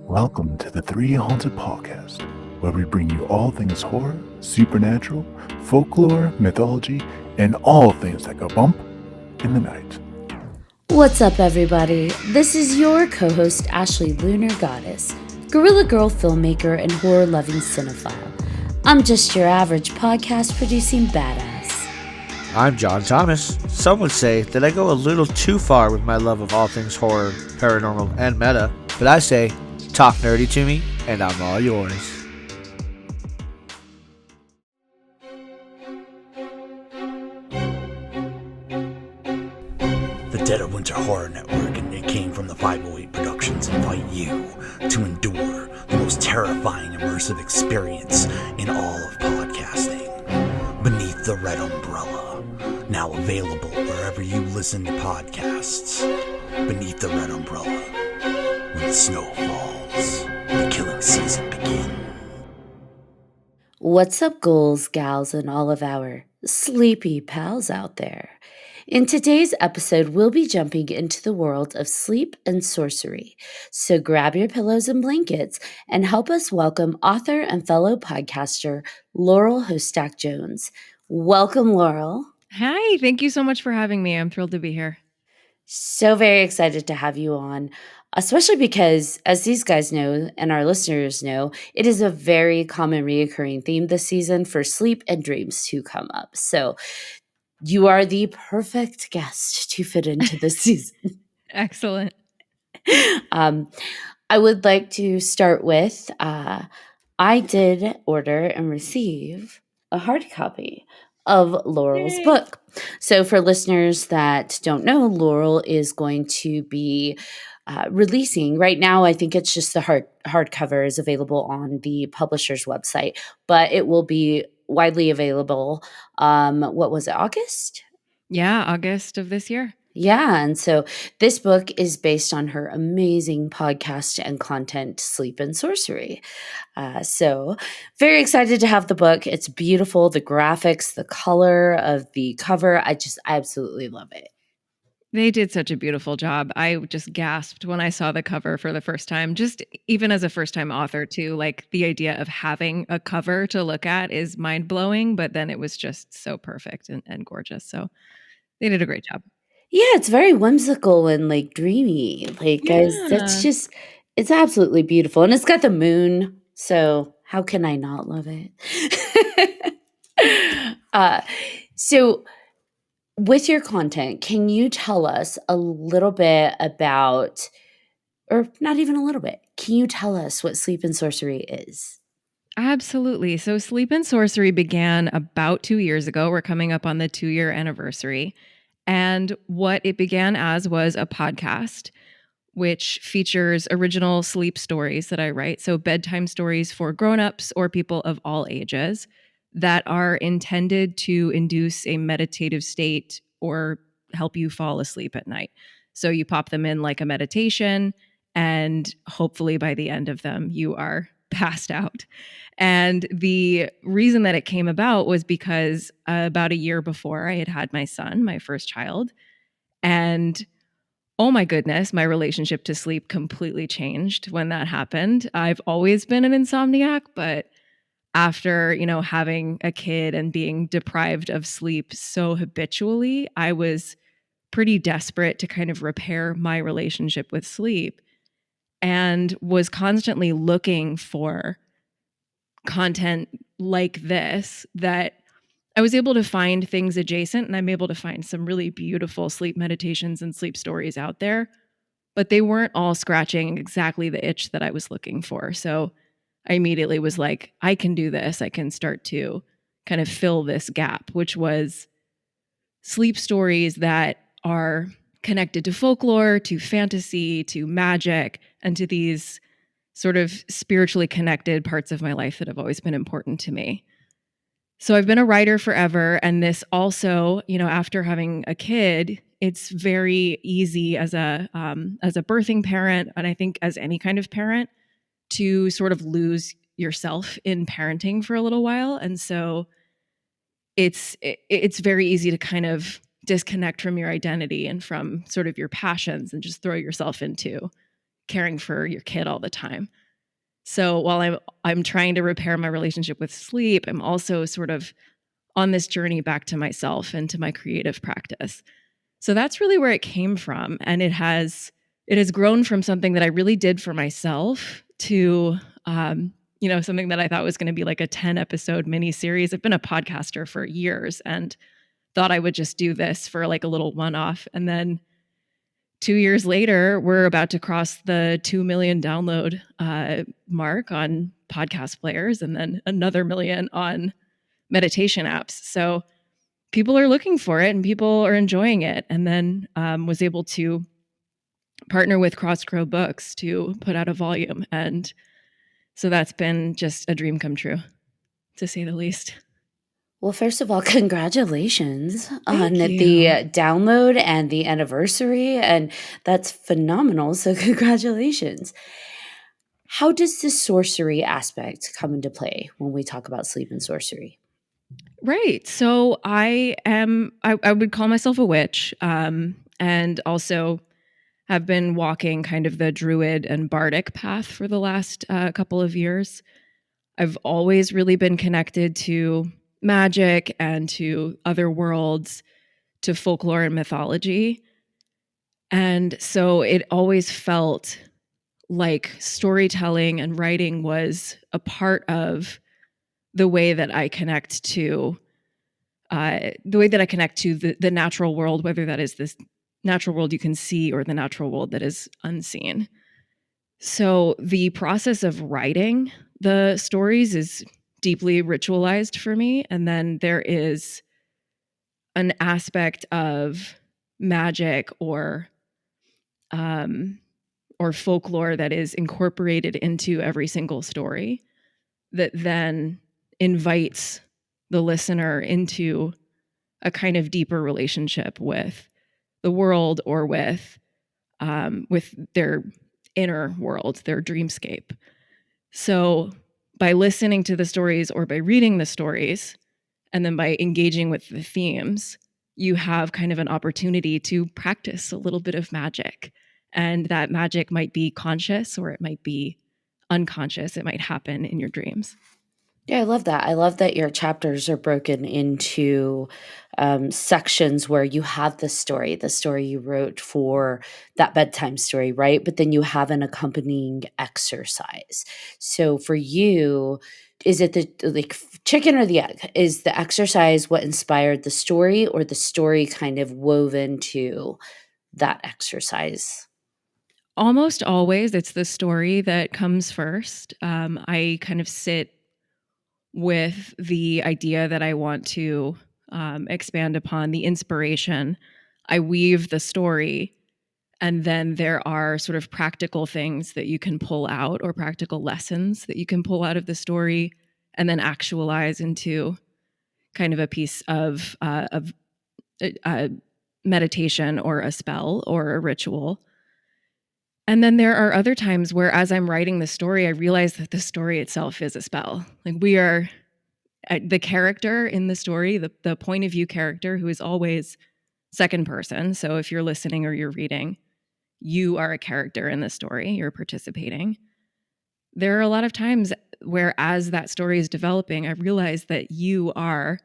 Welcome to the 3Haunted podcast, where we bring you all things horror, supernatural, folklore, mythology, and all things that go bump in the night. What's up, everybody? This is your co-host, Ashley Lunar Goddess, Gorilla Girl filmmaker and horror-loving cinephile. I'm just your average podcast-producing badass. I'm John Thomas. Some would say that I go a little too far with my love of all things horror, paranormal, and meta, but I say, talk nerdy to me, and I'm all yours. The Dead of Winter Horror Network and It Came from the 508 Productions invite you to endure the most terrifying immersive experience in all of podcasting. Beneath the Red Umbrella. Now available wherever you listen to podcasts. Beneath the Red Umbrella. When the snow falls, the killing season begins. What's up, ghouls, gals, and all of our sleepy pals out there? In today's episode, we'll be jumping into the world of sleep and sorcery. So grab your pillows and blankets and help us welcome author and fellow podcaster, Laurel Hostak-Jones. Welcome, Laurel. Hi, thank you so much for having me. I'm thrilled to be here. So very excited to have you on, especially because, as these guys know and our listeners know, it is a very common reoccurring theme this season for sleep and dreams to come up. So you are the perfect guest to fit into this season. Excellent. I would like to start with, I did order and receive a hard copy of Laurel's Yay. book. So for listeners that don't know, Laurel is going to be releasing right now. I think it's just the hardcover is available on the publisher's website, but it will be widely available. What was it, August? Yeah, August of this year. Yeah, and so this book is based on her amazing podcast and content, Sleep and Sorcery. So very excited to have the book. It's beautiful. The graphics, the color of the cover, I absolutely love it. They did such a beautiful job. I just gasped when I saw the cover for the first time, just even as a first-time author too. Like the idea of having a cover to look at is mind-blowing, but then it was just so perfect and gorgeous. So they did a great job. Yeah, it's very whimsical and like dreamy. Like, guys, that's Yeah. it's absolutely beautiful. And it's got the moon. So how can I not love it? So with your content, can you tell us a little bit about, or not even a little bit, can you tell us what Sleep and Sorcery is? Absolutely. So Sleep and Sorcery began about 2 years ago. We're coming up on the 2-year anniversary. And what it began as was a podcast, which features original sleep stories that I write. So bedtime stories for grownups or people of all ages that are intended to induce a meditative state or help you fall asleep at night. So you pop them in like a meditation, and hopefully by the end of them, you are passed out. And the reason that it came about was because about a year before I had had my son, my first child, and oh my goodness, my relationship to sleep completely changed when that happened. I've always been an insomniac, but after, having a kid and being deprived of sleep so habitually, I was pretty desperate to kind of repair my relationship with sleep and was constantly looking for content like this that I was able to find things adjacent, and I'm able to find some really beautiful sleep meditations and sleep stories out there, but they weren't all scratching exactly the itch that I was looking for. So I immediately was like, I can do this. I can start to kind of fill this gap, which was sleep stories that are connected to folklore, to fantasy, to magic, and to these sort of spiritually connected parts of my life that have always been important to me. So I've been a writer forever. And this also, after having a kid, it's very easy as a birthing parent, and I think as any kind of parent, to sort of lose yourself in parenting for a little while. And so it's very easy to kind of disconnect from your identity and from sort of your passions and just throw yourself into caring for your kid all the time. So while I'm trying to repair my relationship with sleep, I'm also sort of on this journey back to myself and to my creative practice. So that's really where it came from, and it has grown from something that I really did for myself to something that I thought was going to be like a 10-episode mini series. I've been a podcaster for years and thought I would just do this for like a little one-off, and then 2 years later, we're about to cross the 2 million download mark on podcast players, and then another million on meditation apps. So people are looking for it and people are enjoying it. And then was able to partner with Crosscrow Books to put out a volume. And so that's been just a dream come true, to say the least. Well, first of all, congratulations on Thank the you. download and the anniversary, and that's phenomenal. So, congratulations. How does the sorcery aspect come into play when we talk about sleep and sorcery? Right. So I would call myself a witch, and also have been walking kind of the druid and bardic path for the last couple of years. I've always really been connected to magic and to other worlds, to folklore and mythology. And so it always felt like storytelling and writing was a part of the way that I connect to the natural world, whether that is this natural world you can see or the natural world that is unseen. So the process of writing the stories is deeply ritualized for me. And then there is an aspect of magic or folklore that is incorporated into every single story that then invites the listener into a kind of deeper relationship with the world or with their inner world, their dreamscape. So by listening to the stories or by reading the stories, and then by engaging with the themes, you have kind of an opportunity to practice a little bit of magic. And that magic might be conscious or it might be unconscious. It might happen in your dreams. Yeah, I love that. I love that your chapters are broken into sections where you have the story you wrote for that bedtime story, right? But then you have an accompanying exercise. So for you, is it the chicken or the egg? Is the exercise what inspired the story, or the story kind of woven to that exercise? Almost always, it's the story that comes first. I kind of sit with the idea that I want to expand upon the inspiration. I weave the story, and then there are sort of practical things that you can pull out or practical lessons that you can pull out of the story and then actualize into kind of a piece of meditation or a spell or a ritual. And then there are other times where, as I'm writing the story, I realize that the story itself is a spell. Like we are the character in the story, the point of view character, who is always second person. So if you're listening or you're reading, you are a character in the story, you're participating. There are a lot of times where, as that story is developing, I realize that you are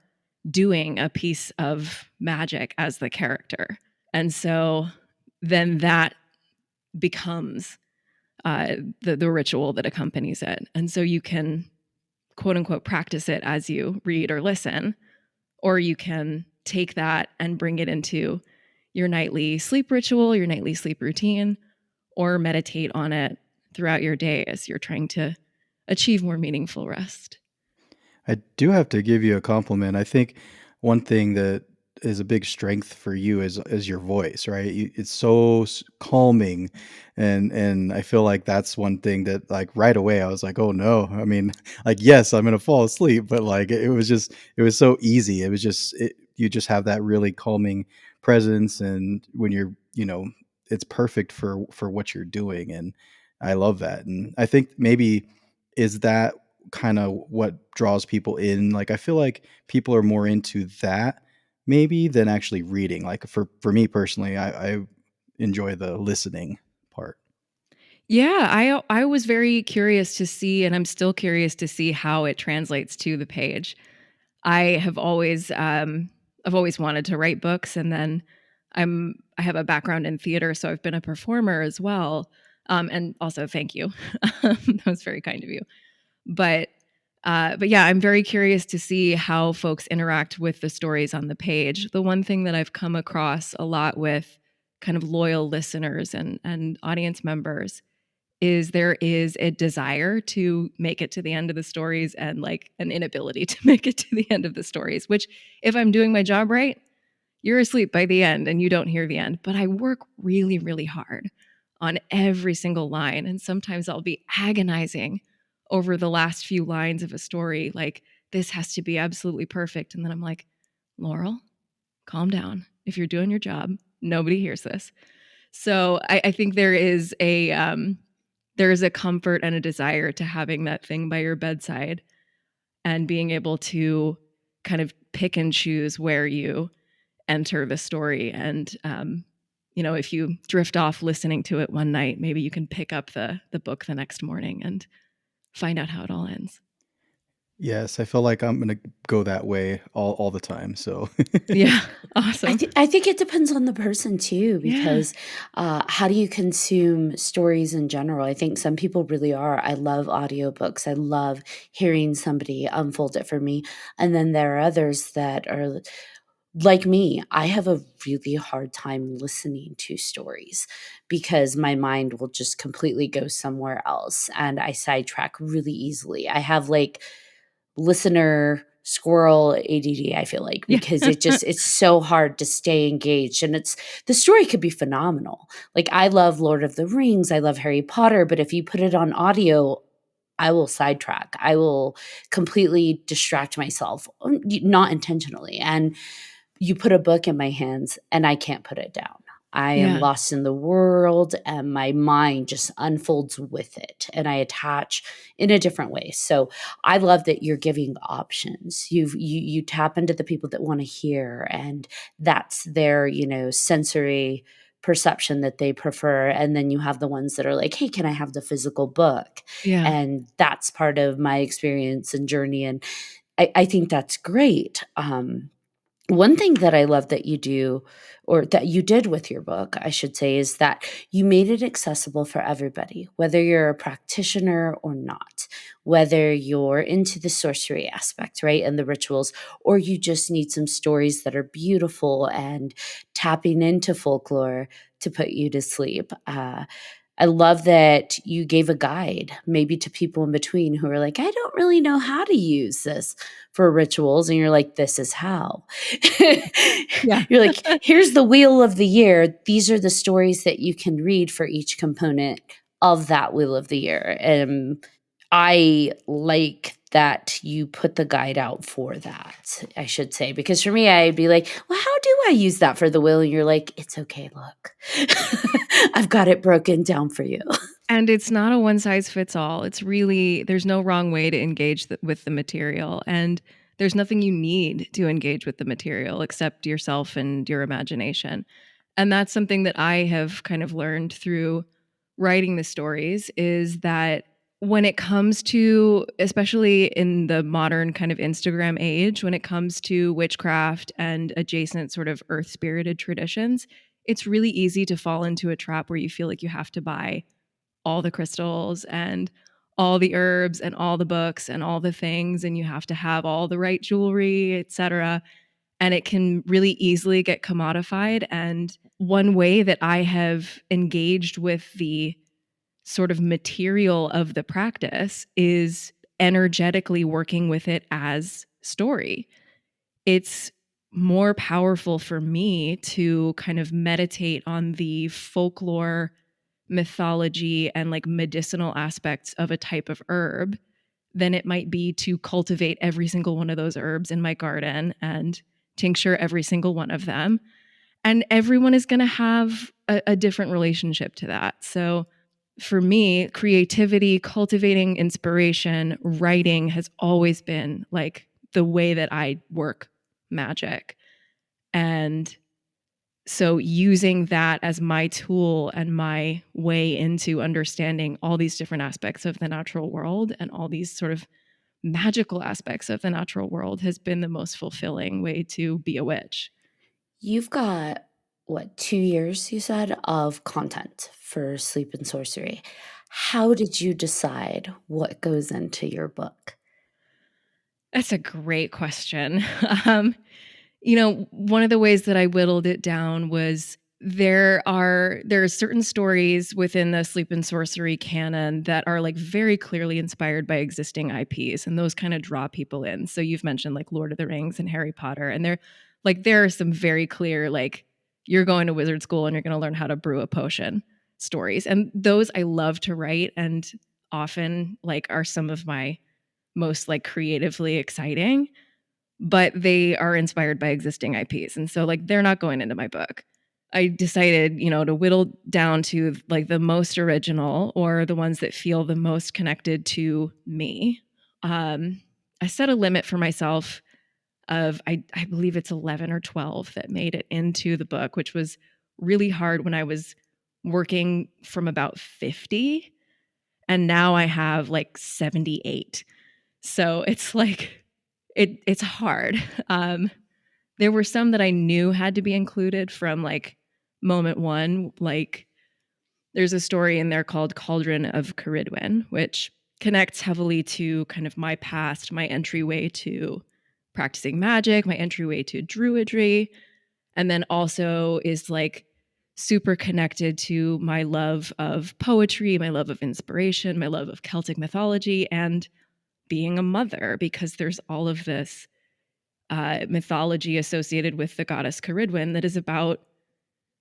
doing a piece of magic as the character. And so then that becomes the ritual that accompanies it. And so you can, quote unquote, practice it as you read or listen, or you can take that and bring it into your nightly sleep ritual, your nightly sleep routine, or meditate on it throughout your day as you're trying to achieve more meaningful rest. I do have to give you a compliment. I think one thing that is a big strength for you is your voice, right? It's so calming, and I feel like that's one thing that like right away I was like, oh no. I mean, like yes, I'm gonna fall asleep, but like it was so easy. It was just you just have that really calming presence, and when you're it's perfect for what you're doing, and I love that. And I think maybe is that kind of what draws people in. Like I feel like people are more into that maybe than actually reading. Like for me personally, I enjoy the listening part. Yeah, I was very curious to see, and I'm still curious to see how it translates to the page. I have always I've always wanted to write books, and then I have a background in theater, so I've been a performer as well. And also, thank you. That was very kind of you. But yeah, I'm very curious to see how folks interact with the stories on the page. The one thing that I've come across a lot with kind of loyal listeners and audience members is there is a desire to make it to the end of the stories and like an inability to make it to the end of the stories, which if I'm doing my job right, you're asleep by the end and you don't hear the end. But I work really, really hard on every single line. And sometimes I'll be agonizing over the last few lines of a story. Like, this has to be absolutely perfect. And then I'm like, Laurel, calm down. If you're doing your job, nobody hears this. So I think there is a comfort and a desire to having that thing by your bedside and being able to kind of pick and choose where you enter the story. And, if you drift off listening to it one night, maybe you can pick up the book the next morning and find out how it all ends. Yes, I feel like I'm gonna go that way all the time. So Yeah. Awesome. I think it depends on the person too, Yeah. because how do you consume stories in general? I think some people really are. I love audiobooks. I love hearing somebody unfold it for me. And then there are others that are like me. I have a really hard time listening to stories because my mind will just completely go somewhere else and I sidetrack really easily. I have like listener squirrel ADD, I feel like, Yeah. because it's so hard to stay engaged. And the story could be phenomenal. Like, I love Lord of the Rings, I love Harry Potter, but if you put it on audio, I will sidetrack. I will completely distract myself, not intentionally. And you put a book in my hands and I can't put it down. I am Yeah. lost in the world and my mind just unfolds with it and I attach in a different way. So I love that you're giving options. You tap into the people that want to hear and that's their, sensory perception that they prefer. And then you have the ones that are like, hey, can I have the physical book? Yeah. And that's part of my experience and journey. And I think that's great. One thing that I love that you do, or that you did with your book, I should say, is that you made it accessible for everybody, whether you're a practitioner or not, whether you're into the sorcery aspect, right, and the rituals, or you just need some stories that are beautiful and tapping into folklore to put you to sleep. I love that you gave a guide maybe to people in between who are like, I don't really know how to use this for rituals. And you're like, this is how. Yeah. You're like, here's the wheel of the year. These are the stories that you can read for each component of that wheel of the year. And I like that you put the guide out for that, I should say, because for me, I'd be like, well, how do I use that for the wheel? And you're like, it's okay, look, I've got it broken down for you. And it's not a one size fits all. It's really, there's no wrong way to engage with the material. And there's nothing you need to engage with the material except yourself and your imagination. And that's something that I have kind of learned through writing the stories is that when it comes to, especially in the modern kind of Instagram age, when it comes to witchcraft and adjacent sort of earth spirited traditions, it's really easy to fall into a trap where you feel like you have to buy all the crystals and all the herbs and all the books and all the things, and you have to have all the right jewelry, etc. And it can really easily get commodified. And one way that I have engaged with the sort of material of the practice is energetically working with it as story. It's more powerful for me to kind of meditate on the folklore, mythology, and like medicinal aspects of a type of herb than it might be to cultivate every single one of those herbs in my garden and tincture every single one of them. And everyone is going to have a different relationship to that. So for me, creativity, cultivating inspiration, writing has always been like the way that I work magic. And So using that as my tool and my way into understanding all these different aspects of the natural world and all these sort of magical aspects of the natural world has been the most fulfilling way to be a witch. You've got, what, 2 years, you said, of content for Sleep and Sorcery. How did you decide what goes into your book? That's a great question. um, one of the ways that I whittled it down was there are certain stories within the Sleep and Sorcery canon that are like very clearly inspired by existing IPs, and those kind of draw people in. So you've mentioned like Lord of the Rings and Harry Potter, and there are some very clear like you're going to wizard school and you're going to learn how to brew a potion stories, and those I love to write, and often like are some of my most like creatively exciting, but they are inspired by existing IPs. And so like they're not going into my book. I decided, to whittle down to like the most original or the ones that feel the most connected to me. I set a limit for myself of I believe it's 11 or 12 that made it into the book, which was really hard when I was working from about 50, and now I have like 78. So it's like it's hard. There were some that I knew had to be included from like moment one. Like there's a story in there called Cauldron of Caridwen, which connects heavily to kind of my past, my entryway to practicing magic, my entryway to druidry, and then also is like super connected to my love of poetry, my love of inspiration, my love of Celtic mythology, and being a mother, because there's all of this mythology associated with the goddess Caridwen that is about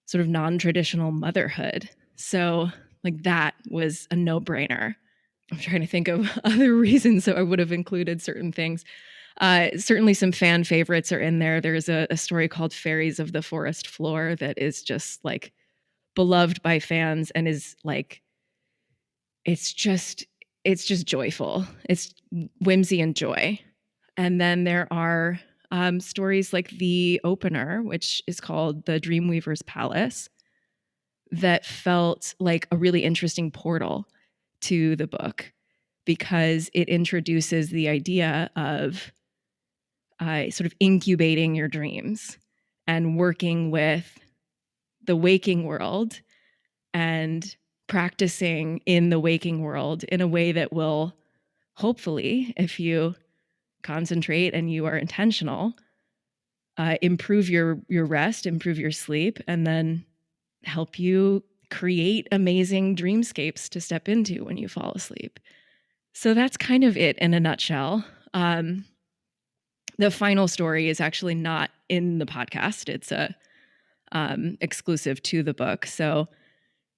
sort of non-traditional motherhood. So like that was a no-brainer. I'm trying to think of other reasons that I would have included certain things. Certainly some fan favorites are in there. There's a story called Fairies of the Forest Floor that is just like beloved by fans and is like it's just joyful. It's whimsy and joy. And then there are stories like the opener, which is called The Dreamweaver's Palace, that felt like a really interesting portal to the book because it introduces the idea of sort of incubating your dreams and working with the waking world and practicing in the waking world in a way that will hopefully, if you concentrate and you are intentional, improve your rest, improve your sleep, and then help you create amazing dreamscapes to step into when you fall asleep. So that's kind of it in a nutshell. The final story is actually not in the podcast. It's a exclusive to the book. So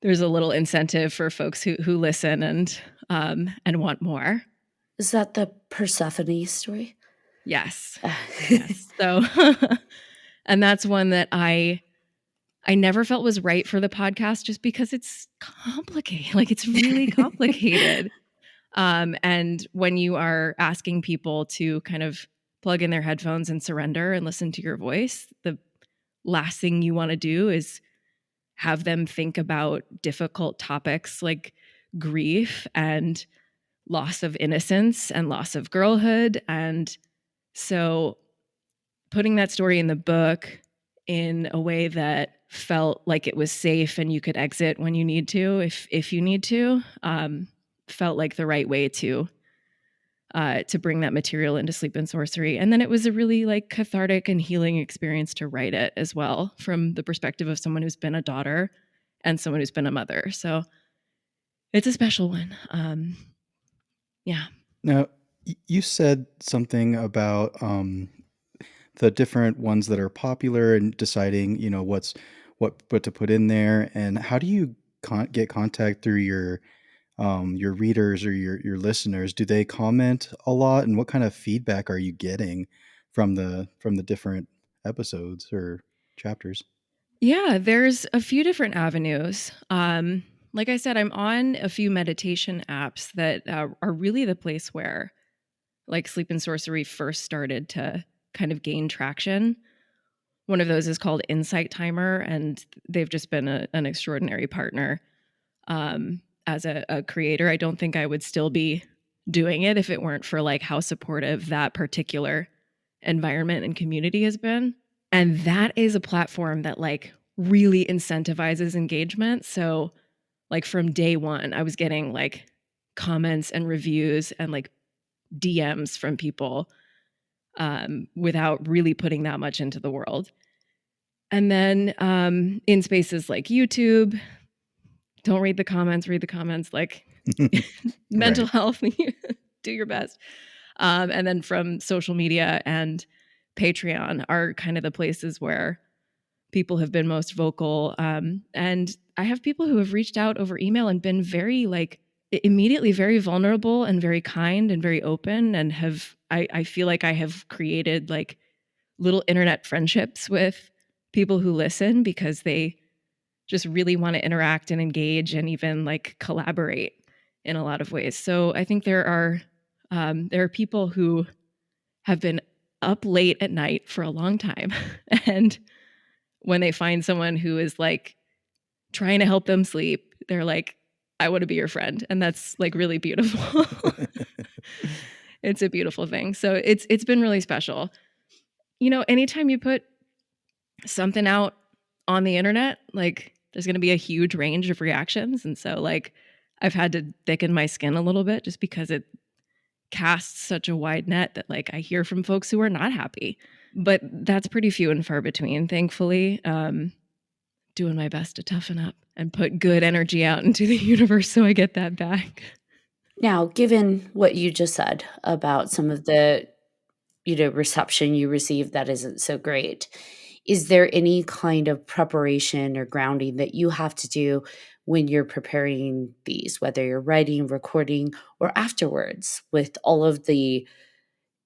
there's a little incentive for folks who listen and want more. Is that the Persephone story? Yes. Yes. So, and that's one that I never felt was right for the podcast just because it's complicated. Like it's really complicated. And when you are asking people to kind of plug in their headphones and surrender and listen to your voice, the last thing you want to do is have them think about difficult topics like grief and loss of innocence and loss of girlhood. And so putting that story in the book in a way that felt like it was safe and you could exit when you need to, if you need to, felt like the right way to bring that material into Sleep and Sorcery. And then it was a really like cathartic and healing experience to write it as well, from the perspective of someone who's been a daughter and someone who's been a mother. So it's a special one. Yeah. Now, you said something about the different ones that are popular and deciding, what to put in there, and how do you get contact through your readers or your listeners? Do they comment a lot, and what kind of feedback are you getting from the different episodes or chapters? Yeah, there's a few different avenues. Like I said, I'm on a few meditation apps that are really the place where like Sleep and Sorcery first started to kind of gain traction. One of those is called Insight Timer, and they've just been an extraordinary partner. As a creator, I don't think I would still be doing it if it weren't for like how supportive that particular environment and community has been. And that is a platform that like really incentivizes engagement. So like from day one, I was getting like comments and reviews and like DMs from people without really putting that much into the world. And then in spaces like YouTube, don't read the comments, read the comments, like mental Right. health, do your best. And then from social media and Patreon are kind of the places where people have been most vocal. And I have people who have reached out over email and been very like immediately very vulnerable and very kind and very open, and I feel like I have created like little internet friendships with people who listen because they just really want to interact and engage and even like collaborate in a lot of ways. So I think there are people who have been up late at night for a long time, and when they find someone who is like trying to help them sleep, they're like, I want to be your friend. And that's like really beautiful. It's a beautiful thing. So it's been really special. You know, anytime you put something out on the internet, like there's going to be a huge range of reactions. And so like I've had to thicken my skin a little bit just because it casts such a wide net that like I hear from folks who are not happy. But that's pretty few and far between, thankfully. Doing my best to toughen up and put good energy out into the universe so I get that back. Now, given what you just said about some of the, reception you received that isn't so great, is there any kind of preparation or grounding that you have to do when you're preparing these, whether you're writing, recording, or afterwards with all of the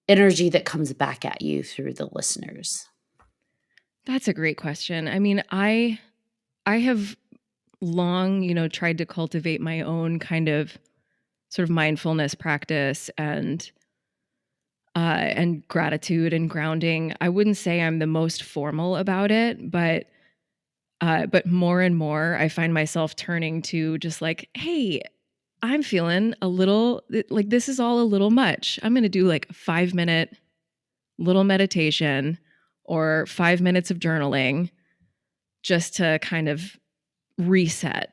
energy that comes back at you through the listeners? That's a great question. I mean, I have long, tried to cultivate my own kind of sort of mindfulness practice and gratitude and grounding. I wouldn't say I'm the most formal about it, but more and more I find myself turning to just like, hey, I'm feeling a little like this is all a little much. I'm going to do like a 5-minute little meditation or 5 minutes of journaling just to kind of reset.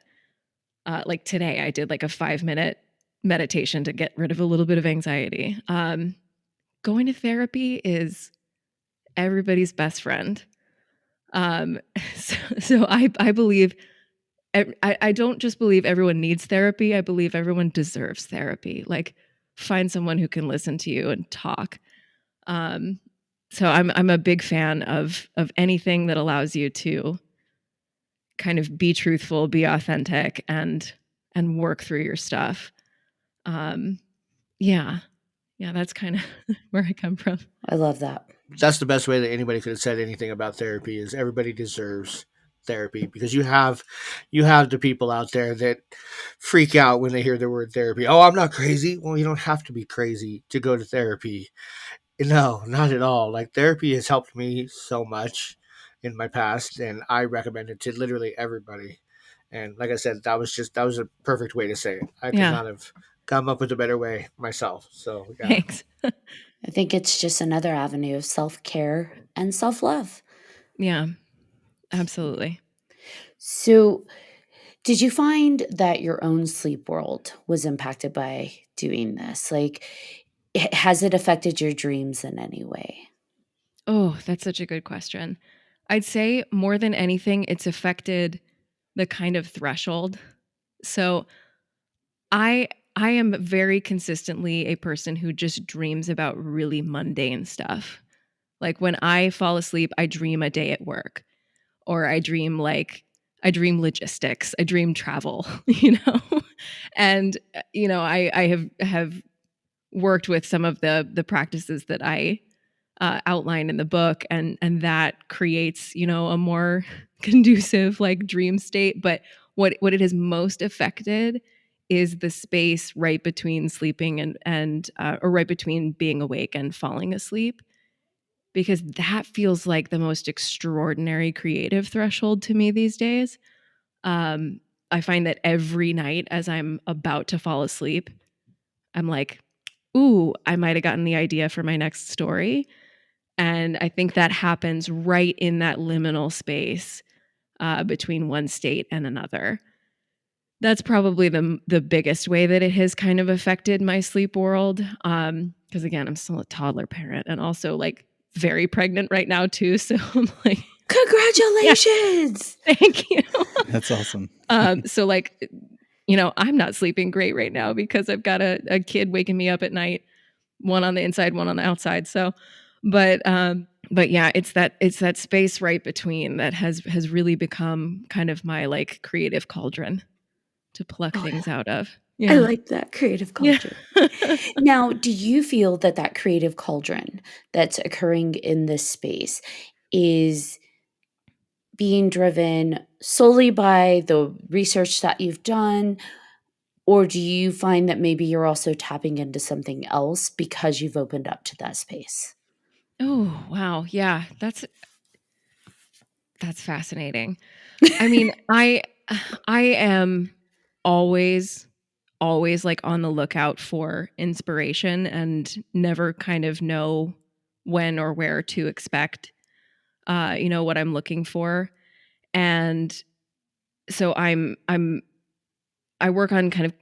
Like today, I did like a 5-minute meditation to get rid of a little bit of anxiety. Going to therapy is everybody's best friend. So I believe I don't just believe everyone needs therapy. I believe everyone deserves therapy. Like find someone who can listen to you and talk. Um, so I'm a big fan of anything that allows you to kind of be truthful, be authentic, and work through your stuff. Um, yeah, that's kind of where I come from. I love that. That's the best way that anybody could have said anything about therapy is everybody deserves therapy, because you have the people out there that freak out when they hear the word therapy. Oh, I'm not crazy. Well, you don't have to be crazy to go to therapy. No, not at all. Like therapy has helped me so much in my past, and I recommend it to literally everybody. And like I said, that was a perfect way to say it. I could Yeah, not have come up with a better way myself. So yeah. thanks. I think it's just another avenue of self-care and self-love. Yeah, absolutely. So, did you find that your own sleep world was impacted by doing this? Like, has it affected your dreams in any way? Oh, that's such a good question. I'd say more than anything, it's affected the kind of threshold. So I I am very consistently a person who just dreams about really mundane stuff. Like when I fall asleep, I dream a day at work, or I dream logistics, I dream travel, And I have worked with some of the practices that I outline in the book, and that creates a more conducive like dream state. But what it has most affected is the space right between sleeping and or right between being awake and falling asleep. because that feels like the most extraordinary creative threshold to me these days. I find that every night as I'm about to fall asleep, I'm like, ooh, I might have gotten the idea for my next story. And I think that happens right in that liminal space between one state and another. That's probably the biggest way that it has kind of affected my sleep world. Because again, I'm still a toddler parent and also like very pregnant right now too. So I'm like, yeah, Congratulations! thank you. That's awesome. So like, you know, I'm not sleeping great right now because I've got a kid waking me up at night, one on the inside, one on the outside. So, but yeah, it's that space right between that has really become kind of my like creative cauldron to pluck Oh, things out of. I Yeah. like that creative Yeah. cauldron. Now, do you feel that that creative cauldron that's occurring in this space is being driven solely by the research that you've done, or do you find that maybe you're also tapping into something else because you've opened up to that space? Oh, wow. Yeah. That's fascinating. I mean, I am always like on the lookout for inspiration and never kind of know when or where to expect what I'm looking for. And so I work on kind of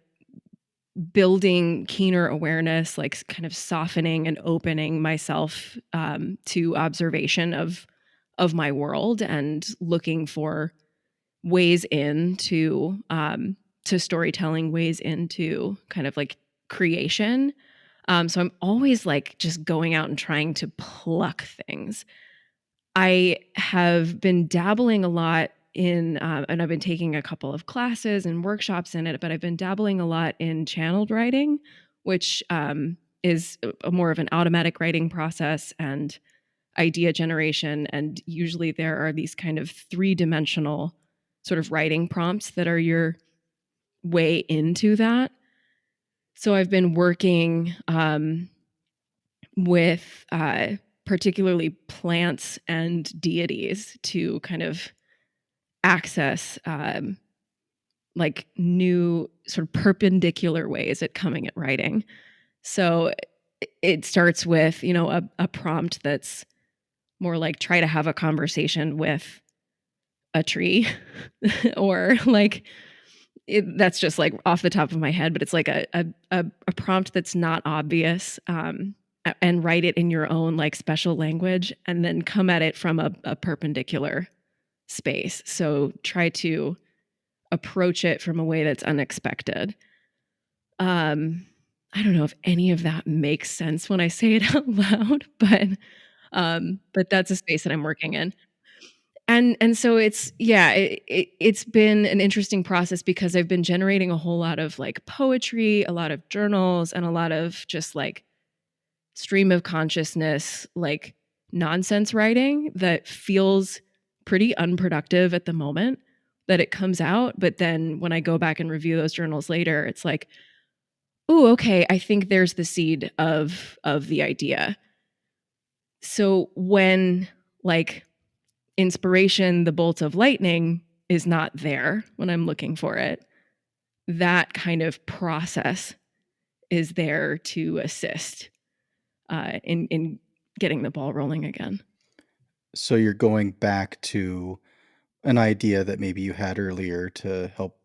building keener awareness, like kind of softening and opening myself to observation of my world and looking for ways into to storytelling, ways into kind of like creation. So I'm always like just going out and trying to pluck things. I have been dabbling a lot in, and I've been taking a couple of classes and workshops in it, but I've been dabbling a lot in channeled writing, which is a more of an automatic writing process and idea generation. And usually there are these kind of three-dimensional sort of writing prompts that are your way into that. So I've been working with particularly plants and deities to kind of access like new sort of perpendicular ways at coming at writing. So it starts with, a prompt that's more like try to have a conversation with a tree or like that's just like off the top of my head, but it's like a prompt that's not obvious, and write it in your own like special language and then come at it from a perpendicular space. So try to approach it from a way that's unexpected. I don't know if any of that makes sense when I say it out loud, but that's a space that I'm working in. And so it's been an interesting process because I've been generating a whole lot of like poetry, a lot of journals, and a lot of just like stream of consciousness, like nonsense writing that feels pretty unproductive at the moment that it comes out. But then when I go back and review those journals later, it's like, oh, okay, I think there's the seed of the idea. So when like inspiration, the bolt of lightning is not there when I'm looking for it, that kind of process is there to assist in getting the ball rolling again. So you're going back to an idea that maybe you had earlier to help,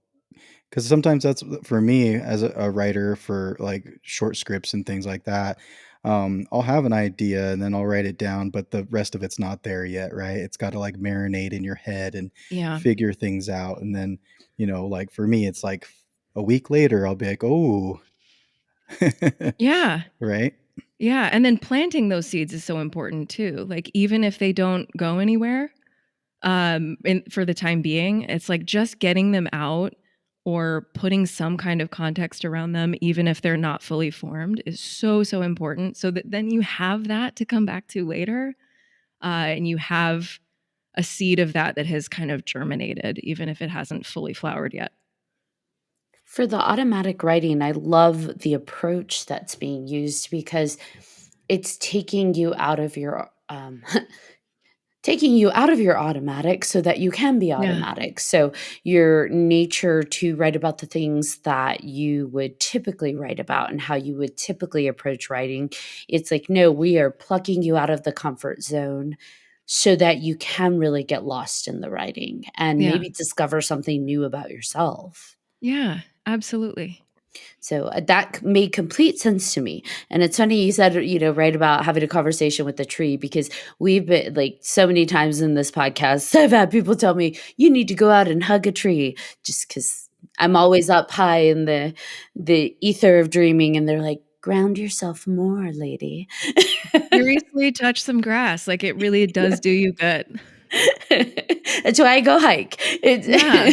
because sometimes that's for me as a writer for like short scripts and things like that. I'll have an idea and then I'll write it down, but the rest of it's not there yet, right? It's got to like marinate in your head and Yeah. figure things out. And then, like for me, it's like a week later, I'll be like, oh, Yeah. right. Yeah. And then planting those seeds is so important too. Like, even if they don't go anywhere, for the time being, it's like just getting them out or putting some kind of context around them, even if they're not fully formed, is so, so important. So that then you have that to come back to later. And you have a seed of that has kind of germinated, even if it hasn't fully flowered yet. For the automatic writing, I love the approach that's being used because it's taking you out of your taking you out of your automatic so that you can be automatic. So your nature to write about the things that you would typically write about and how you would typically approach writing, it's like, no, we are plucking you out of the comfort zone so that you can really get lost in the writing and Yeah. maybe discover something new about yourself. Yeah, absolutely. So that made complete sense to me. And it's funny you said, right about having a conversation with the tree, because we've been like so many times in this podcast, I've had people tell me, you need to go out and hug a tree, just because I'm always up high in the ether of dreaming. And they're like, ground yourself more, lady. Seriously, touch some grass. Like, it really does do you good. That's why I go hike. Yeah.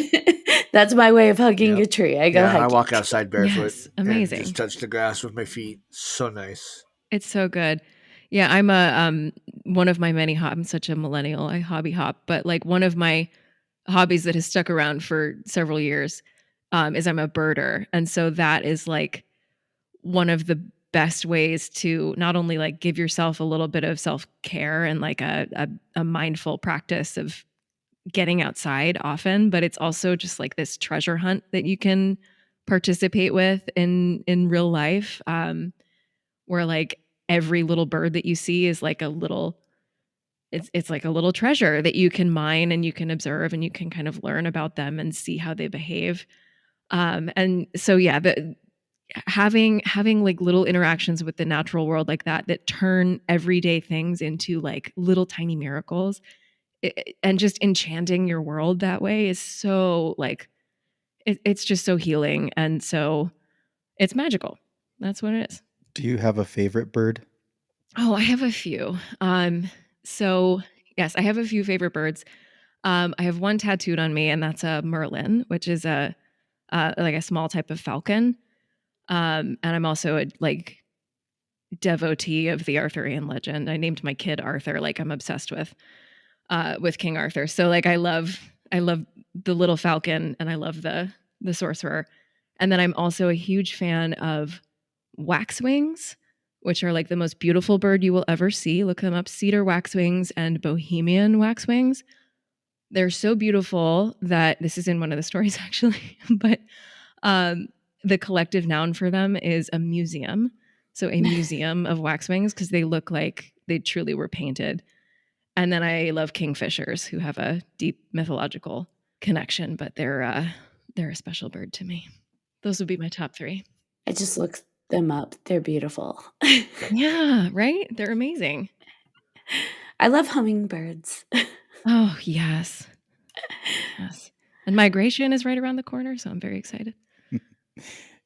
That's my way of hugging Yep. a tree. I go Yeah, I hiking. walk outside barefoot Yes, and amazing. just touch the grass with my feet. So nice. It's so good. Yeah, I'm one of my many I'm such a millennial. I hobby hop, but like one of my hobbies that has stuck around for several years is I'm a birder. And so that is like one of the best ways to not only like give yourself a little bit of self-care and like a mindful practice of getting outside often, but it's also just like this treasure hunt that you can participate with in real life, where like every little bird that you see is like a little it's like a little treasure that you can mine and you can observe and you can kind of learn about them and see how they behave. And so yeah, having like little interactions with the natural world like that turn everyday things into like little tiny miracles, and just enchanting your world that way is so like it's just so healing, and so it's magical. That's what it is. Do you have a favorite bird? Oh, I have a few. So yes, I have a few favorite birds. I have one tattooed on me, and that's a merlin, which is a like a small type of falcon. And I'm also a like devotee of the Arthurian legend. I named my kid Arthur. Like I'm obsessed with King Arthur. So like I love the little falcon, and I love the sorcerer. And then I'm also a huge fan of waxwings, which are like the most beautiful bird you will ever see. Look them up: cedar waxwings and Bohemian waxwings. They're so beautiful that this is in one of the stories actually, but um, the collective noun for them is a museum. So a museum of waxwings, because they look like they truly were painted. And then I love kingfishers, who have a deep mythological connection, but they're a special bird to me. Those would be my top three. I just looked them up. They're beautiful. Yeah, right? They're amazing. I love hummingbirds. Oh, yes. Yes. And migration is right around the corner, so I'm very excited.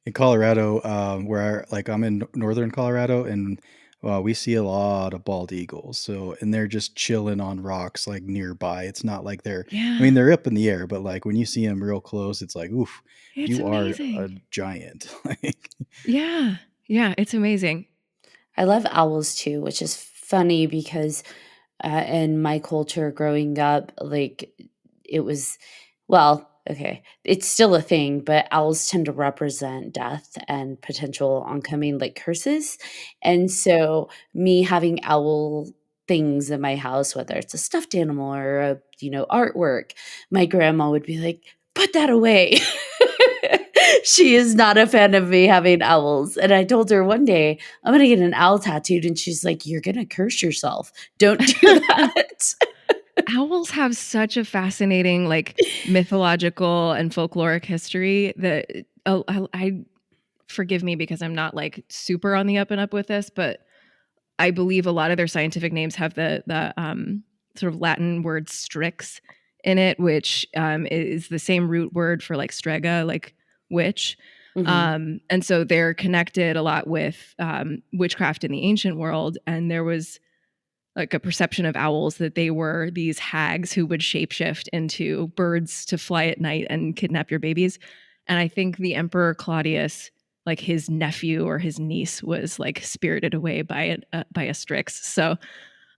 In Colorado, I'm in northern Colorado, and we see a lot of bald eagles. So, and they're just chilling on rocks like nearby. It's not like I Yeah. mean, they're up in the air, but like when you see them real close, it's like, oof, It's you are a amazing. giant. Yeah. Yeah, it's amazing. I love owls too, which is funny because in my culture growing up, like it was, well, okay, it's still a thing, but owls tend to represent death and potential oncoming like curses. And so me having owl things in my house, whether it's a stuffed animal or a, artwork, my grandma would be like, put that away. She is not a fan of me having owls. And I told her one day, I'm going to get an owl tattooed. And she's like, you're going to curse yourself. Don't do that. Owls have such a fascinating, like, mythological and folkloric history that I forgive me because I'm not like super on the up and up with this, but I believe a lot of their scientific names have the sort of Latin word strix in it, which is the same root word for like strega, like witch. And so they're connected a lot with witchcraft in the ancient world. And there was like a perception of owls that they were these hags who would shapeshift into birds to fly at night and kidnap your babies. And I think the Emperor Claudius, like his nephew or his niece, was like spirited away by a strix. So,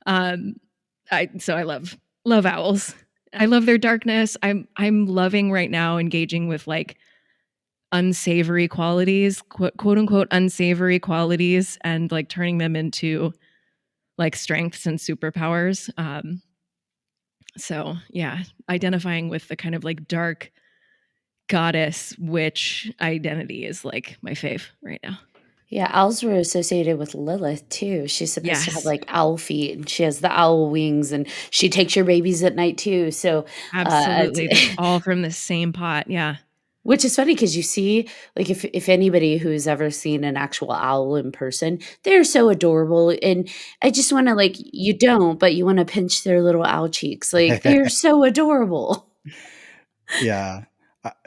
I love owls. I love their darkness. I'm loving right now engaging with like unsavory qualities, quote unquote unsavory qualities, and like turning them into like strengths and superpowers. So yeah, identifying with the kind of like dark goddess witch identity is like my fave right now. Yeah, owls were associated with Lilith too. She's supposed to have Yes, like owl feet and she has the owl wings and she takes your babies at night too. So, absolutely. That's it's all from the same pot. Yeah. which is funny because you see, like, if anybody who's ever seen an actual owl in person, they're so adorable, and I just wanna, like, you don't, but you wanna pinch their little owl cheeks, like, they're so adorable. Yeah.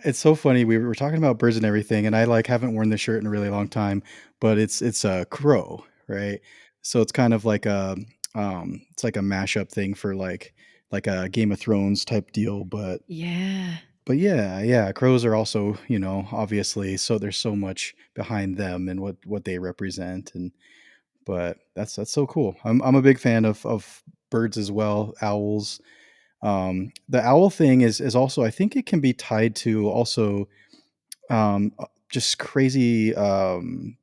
It's so funny. We were talking about birds and everything, and I like haven't worn this shirt in a really long time, but it's a crow, right? So it's kind of like a it's like a mashup thing for like a Game of Thrones type deal, Yeah. but yeah, yeah, crows are also, obviously, so there's so much behind them and what they represent, and but that's so cool. I'm a big fan of birds as well, owls. The owl thing is also, I think it can be tied to also just crazy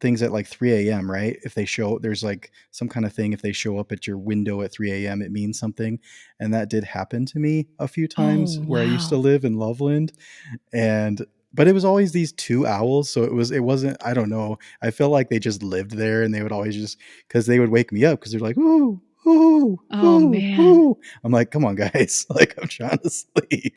things at like 3 a.m., right? If they show, there's like some kind of thing, if they show up at your window at 3 a.m., it means something. And that did happen to me a few times Oh, where I used to wow. live in Loveland. And but it was always these two owls, so it wasn't, I don't know. I felt like they just lived there and they would always just, because they would wake me up because they're like, ooh, ooh, Oh, ooh, man. ooh. I'm like, come on, guys. Like, I'm trying to sleep.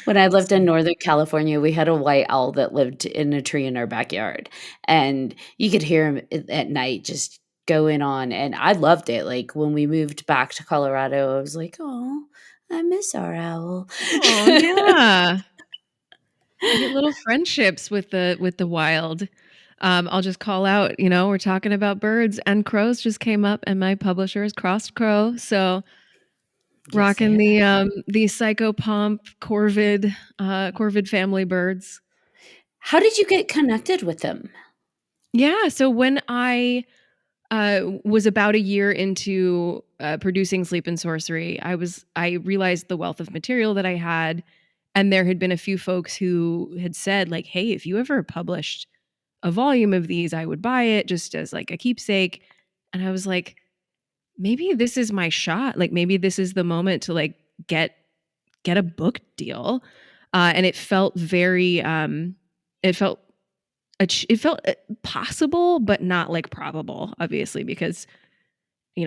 When I lived So, in Northern California, we had a white owl that lived in a tree in our backyard, and you could hear him at night just going on, and I loved it, like, when we moved back to Colorado, I was like, "Oh, I miss our owl." Oh, yeah. You get little friendships with the wild. I'll just call out, we're talking about birds and crows just came up and my publisher is Crossed Crow. So Yes, they rocking are. the psychopomp corvid family birds. How did you get connected with them? Yeah. So when I was about a year into producing Sleep and Sorcery, I realized the wealth of material that I had, and there had been a few folks who had said like, "Hey, if you ever published a volume of these, I would buy it just as like a keepsake." And I was like, maybe this is my shot. Like maybe this is the moment to like get a book deal. And it felt very it felt it felt possible but not like probable, obviously, because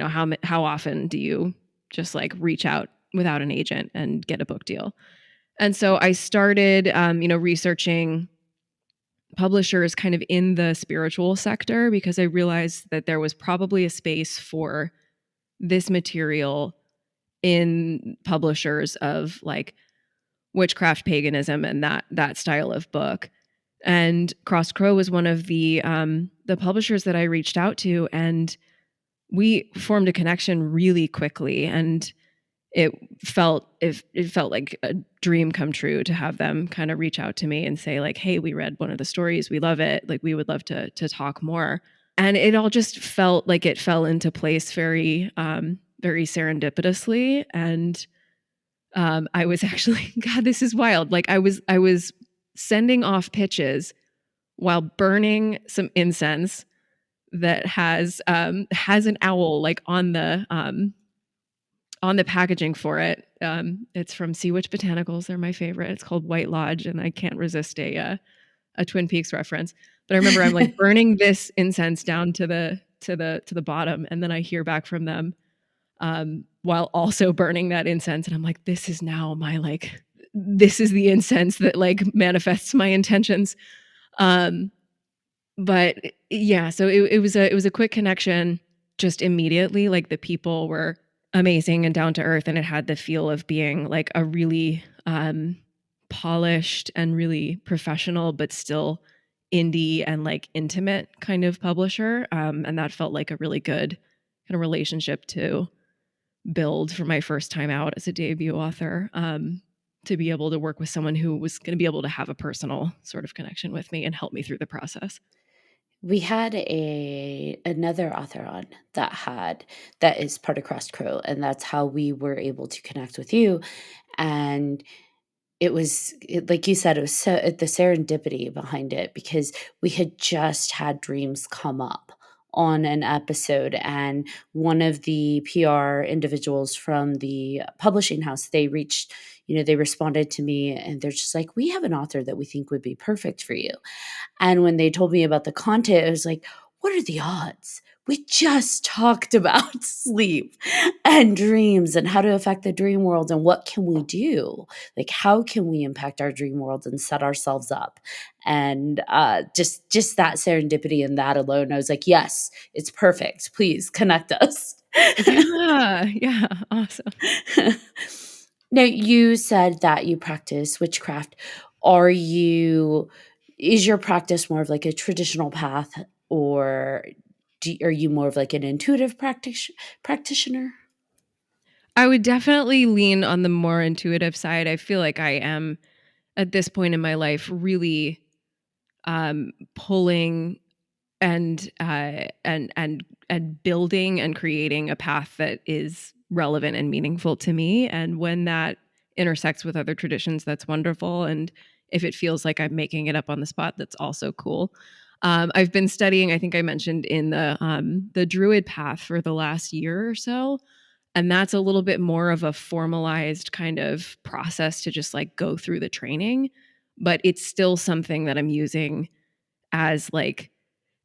how often do you just like reach out without an agent and get a book deal? And so I started researching publishers kind of in the spiritual sector because I realized that there was probably a space for this material in publishers of like witchcraft, paganism, and that style of book. And Cross Crow was one of the publishers that I reached out to, and we formed a connection really quickly. And it felt like a dream come true to have them kind of reach out to me and say like, "Hey, we read one of the stories, we love it, like we would love to talk more." And it all just felt like it fell into place very serendipitously. And I was actually God, this is wild. Like I was sending off pitches while burning some incense that has an owl like on the packaging for it. It's from Sea Witch Botanicals. They're my favorite. It's called White Lodge, and I can't resist a Twin Peaks reference. But I remember I'm like burning this incense down to the bottom, and then I hear back from them while also burning that incense, and I'm like, this is now my like, this is the incense that like manifests my intentions. Um, but yeah, so it was a quick connection just immediately. Like the people were amazing and down to earth, and it had the feel of being like a really polished and really professional, but still indie and like intimate kind of publisher. And that felt like a really good kind of relationship to build for my first time out as a debut author. To be able to work with someone who was going to be able to have a personal sort of connection with me and help me through the process. We had another author on that is part of Crossed Crow, and that's how we were able to connect with you, and like you said, it was the serendipity behind it because we had just had dreams come up on an episode, and one of the PR individuals from the publishing house, they responded to me, and they're just like, "We have an author that we think would be perfect for you." And when they told me about the content, it was like, what are the odds? We just talked about sleep and dreams and how to affect the dream world and what can we do? Like, how can we impact our dream world and set ourselves up? And just that serendipity and that alone, I was like, yes, it's perfect. Please connect us. Yeah, awesome. Now, you said that you practice witchcraft. Is your practice more of like a traditional path, or are you more of like an intuitive practitioner? I would definitely lean on the more intuitive side. I feel like I am at this point in my life really pulling and building and creating a path that is relevant and meaningful to me. And when that intersects with other traditions, that's wonderful. And if it feels like I'm making it up on the spot, that's also cool. I've been studying, I think I mentioned, in the Druid path for the last year or so. And that's a little bit more of a formalized kind of process to just like go through the training. But it's still something that I'm using as like,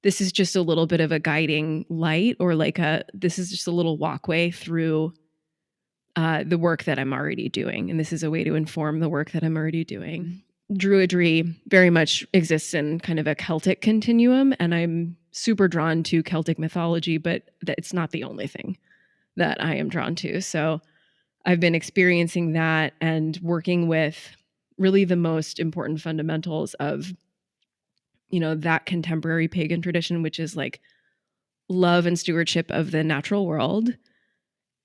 this is just a little bit of a guiding light, or like this is just a little walkway through the work that I'm already doing. And this is a way to inform the work that I'm already doing. Druidry very much exists in kind of a Celtic continuum, and I'm super drawn to Celtic mythology, but it's not the only thing that I am drawn to. So I've been experiencing that and working with really the most important fundamentals of, that contemporary pagan tradition, which is like love and stewardship of the natural world,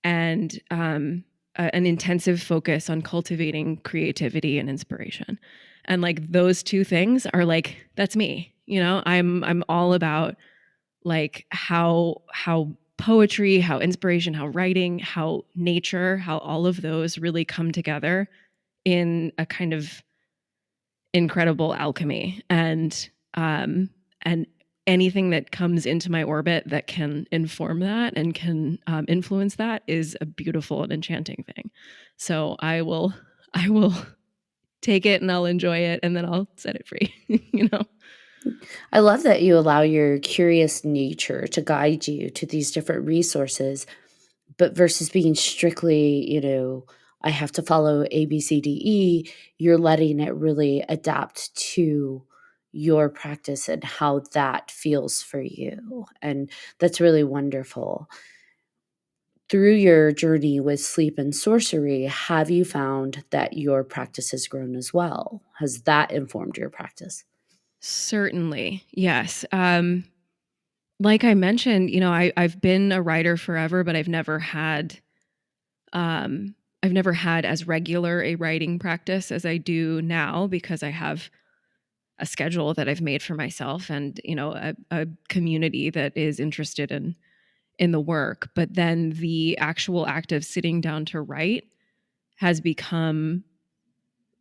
and an intensive focus on cultivating creativity and inspiration. And like those two things are like, that's me. I'm all about like how poetry, how inspiration, how writing, how nature, how all of those really come together in a kind of incredible alchemy. And anything that comes into my orbit that can inform that and can influence that is a beautiful and enchanting thing. So I will take it and I'll enjoy it, and then I'll set it free. I love that you allow your curious nature to guide you to these different resources, but versus being strictly, I have to follow A, B, C, D, E, you're letting it really adapt to your practice and how that feels for you. And that's really wonderful. Through your journey with sleep and sorcery, have you found that your practice has grown as well? Has that informed your practice? Certainly, yes. Like I mentioned, I've been a writer forever, but I've never had as regular a writing practice as I do now, because I have a schedule that I've made for myself, and a community that is interested in the work. But then the actual act of sitting down to write has become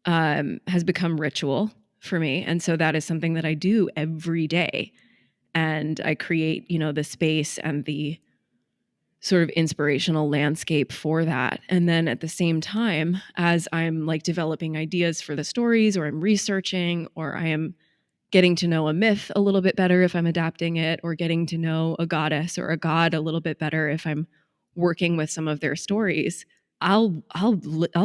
ritual for me, and so that is something that I do every day, and I create the space and the sort of inspirational landscape for that. And then at the same time, as I'm like developing ideas for the stories, or I'm researching, or I am getting to know a myth a little bit better if I'm adapting it, or getting to know a goddess or a god a little bit better if I'm working with some of their stories, I'll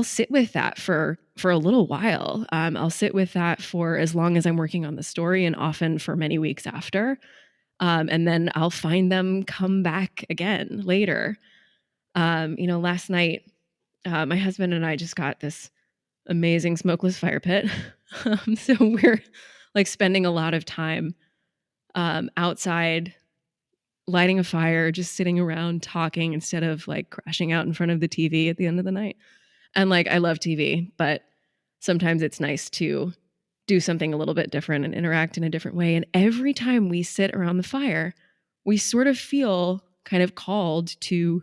sit with that for a little while. I'll sit with that for as long as I'm working on the story, and often for many weeks after. And then I'll find them come back again later. Last night, my husband and I just got this amazing smokeless fire pit. So we're like spending a lot of time outside, lighting a fire, just sitting around talking instead of like crashing out in front of the TV at the end of the night. And like, I love TV, but sometimes it's nice to do something a little bit different and interact in a different way. And every time we sit around the fire, we sort of feel kind of called to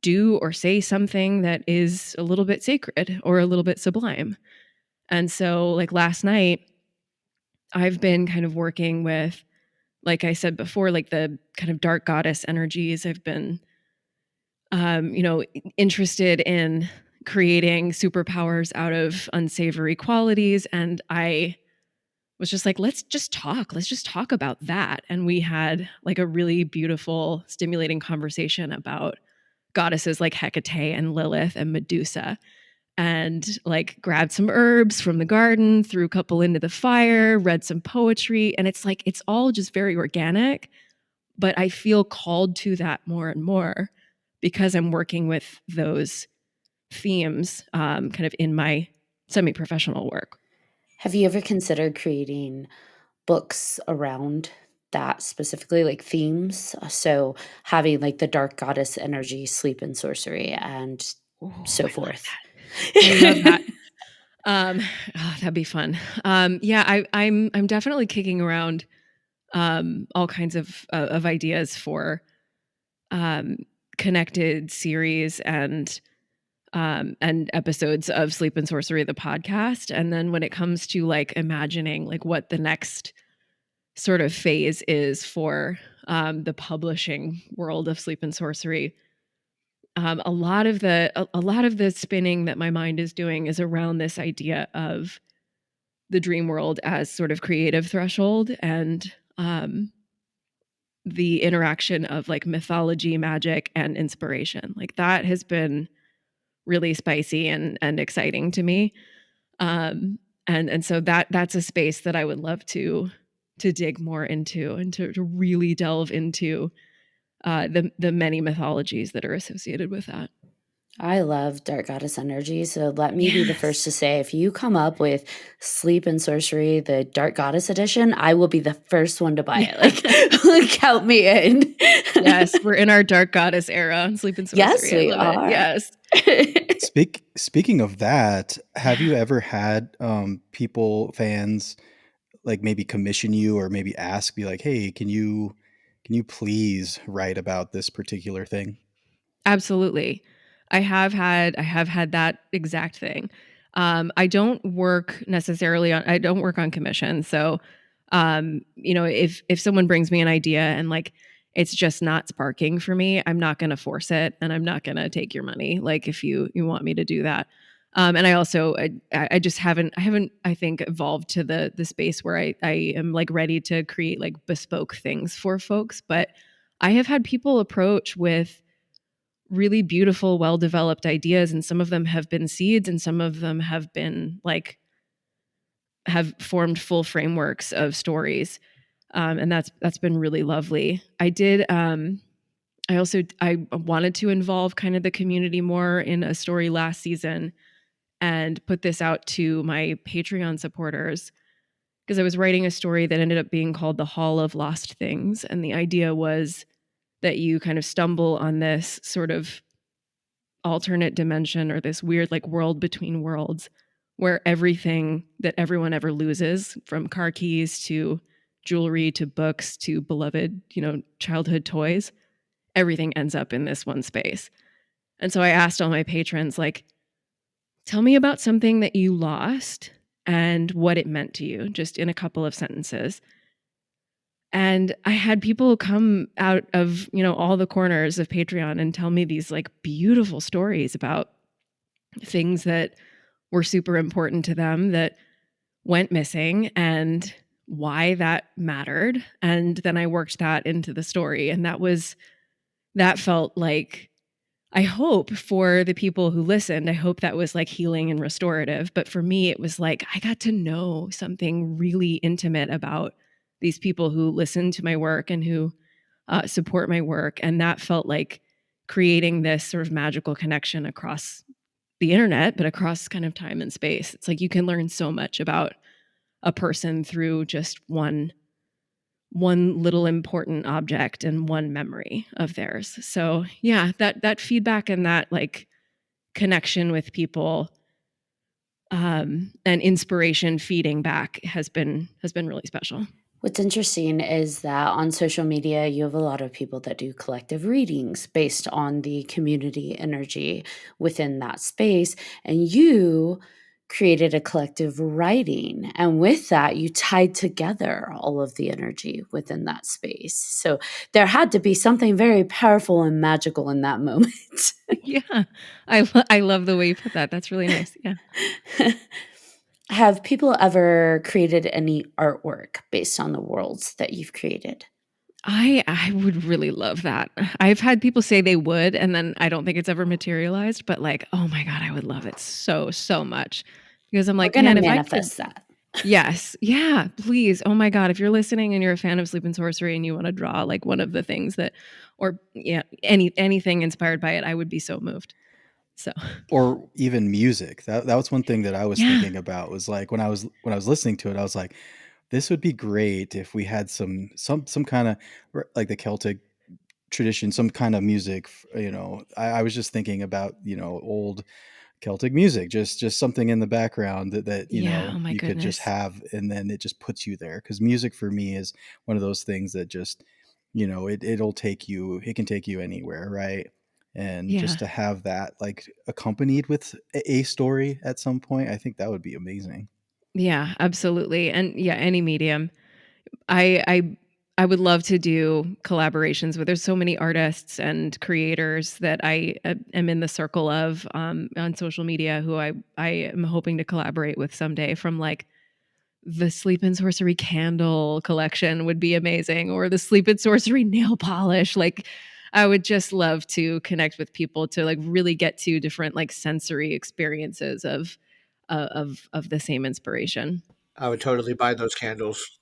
do or say something that is a little bit sacred or a little bit sublime. And so, like last night, I've been kind of working with like I said before, like the kind of dark goddess energies. I've been, interested in creating superpowers out of unsavory qualities. And I was just like, let's just talk. Let's just talk about that. And we had like a really beautiful, stimulating conversation about goddesses like Hecate and Lilith and Medusa, and like grabbed some herbs from the garden, threw a couple into the fire, read some poetry. And it's like, it's all just very organic. But I feel called to that more and more because I'm working with those themes kind of in my semi professional work. Have you ever considered creating books around that specifically, like themes? So having like the dark goddess energy, sleep and sorcery, and Ooh, so I love forth. that. I love that. That'd be fun. Yeah, I'm definitely kicking around all kinds of ideas for connected series and episodes of Sleep and Sorcery, the podcast. And then when it comes to like imagining like what the next sort of phase is for the publishing world of Sleep and Sorcery, a lot of the spinning that my mind is doing is around this idea of the dream world as sort of creative threshold, and the interaction of like mythology, magic, and inspiration. Like that has been really spicy and exciting to me. And so that's a space that I would love to dig more into, and to really delve into the many mythologies that are associated with that. I love dark goddess energy. So let me be the first to Yes. say, if you come up with Sleep and Sorcery, the dark goddess edition, I will be the first one to buy it. Like, count me in. Yes, we're in our dark goddess era on Sleep and Yes, Sorcery. I we love it. are. Yes. Speaking of that, have you ever had people, fans, like maybe commission you or maybe ask, be like, "Hey, can you please write about this particular thing?" Absolutely. I have had that exact thing. I don't work on commission. So if someone brings me an idea and like it's just not sparking for me, I'm not going to force it, and I'm not going to take your money like if you want me to do that. And I also I just haven't I think evolved to the space where I am like ready to create like bespoke things for folks. But I have had people approach with really beautiful, well-developed ideas, and some of them have been seeds, and some of them have been like have formed full frameworks of stories. And that's been really lovely. I wanted to involve kind of the community more in a story last season, and put this out to my Patreon supporters, because I was writing a story that ended up being called The Hall of Lost Things. And the idea was that you kind of stumble on this sort of alternate dimension, or this weird like world between worlds, where everything that everyone ever loses, from car keys to jewelry to books to beloved, childhood toys, everything ends up in this one space. And so I asked all my patrons, like, tell me about something that you lost and what it meant to you, just in a couple of sentences. And I had people come out of, all the corners of Patreon and tell me these like beautiful stories about things that were super important to them that went missing, and why that mattered. And then I worked that into the story. And that felt like, I hope for the people who listened, I hope that was like healing and restorative. But for me, it was like, I got to know something really intimate about these people who listen to my work and who support my work. And that felt like creating this sort of magical connection across the internet, but across kind of time and space. It's like you can learn so much about a person through just one little important object and one memory of theirs. So yeah, that feedback and that like connection with people, and inspiration feeding back has been really special. What's interesting is that on social media, you have a lot of people that do collective readings based on the community energy within that space. And you created a collective writing. And with that, you tied together all of the energy within that space. So there had to be something very powerful and magical in that moment. Yeah. I love the way you put that. That's really nice. Yeah. Have people ever created any artwork based on the worlds that you've created? I would really love that. I've had people say they would, and then I don't think it's ever materialized, but like, oh my God, I would love it so much. Because I'm We're like, going to man, if I could. manifest that. Yes. Yeah, please. Oh my God. If you're listening and you're a fan of Sleep and Sorcery and you want to draw like one of the things that, or yeah, anything inspired by it, I would be so moved. So Or even music. That was one thing that I was yeah. thinking about, was like when I was listening to it, I was like, this would be great if we had some kind of like the Celtic tradition, some kind of music. I was just thinking about, old Celtic music, just something in the background that Yeah. Oh my you could just goodness. have, and then it just puts you there. Because music for me is one of those things that just, it can take you anywhere, right? And Yeah. just to have that like accompanied with a story at some point, I think that would be amazing. Yeah, absolutely. And yeah, any medium. I would love to do collaborations with. There's so many artists and creators that I am in the circle of on social media who I am hoping to collaborate with someday. From like the Sleep and Sorcery candle collection would be amazing, or the Sleep and Sorcery nail polish. Like, I would just love to connect with people to like really get to different like sensory experiences of the same inspiration. I would totally buy those candles.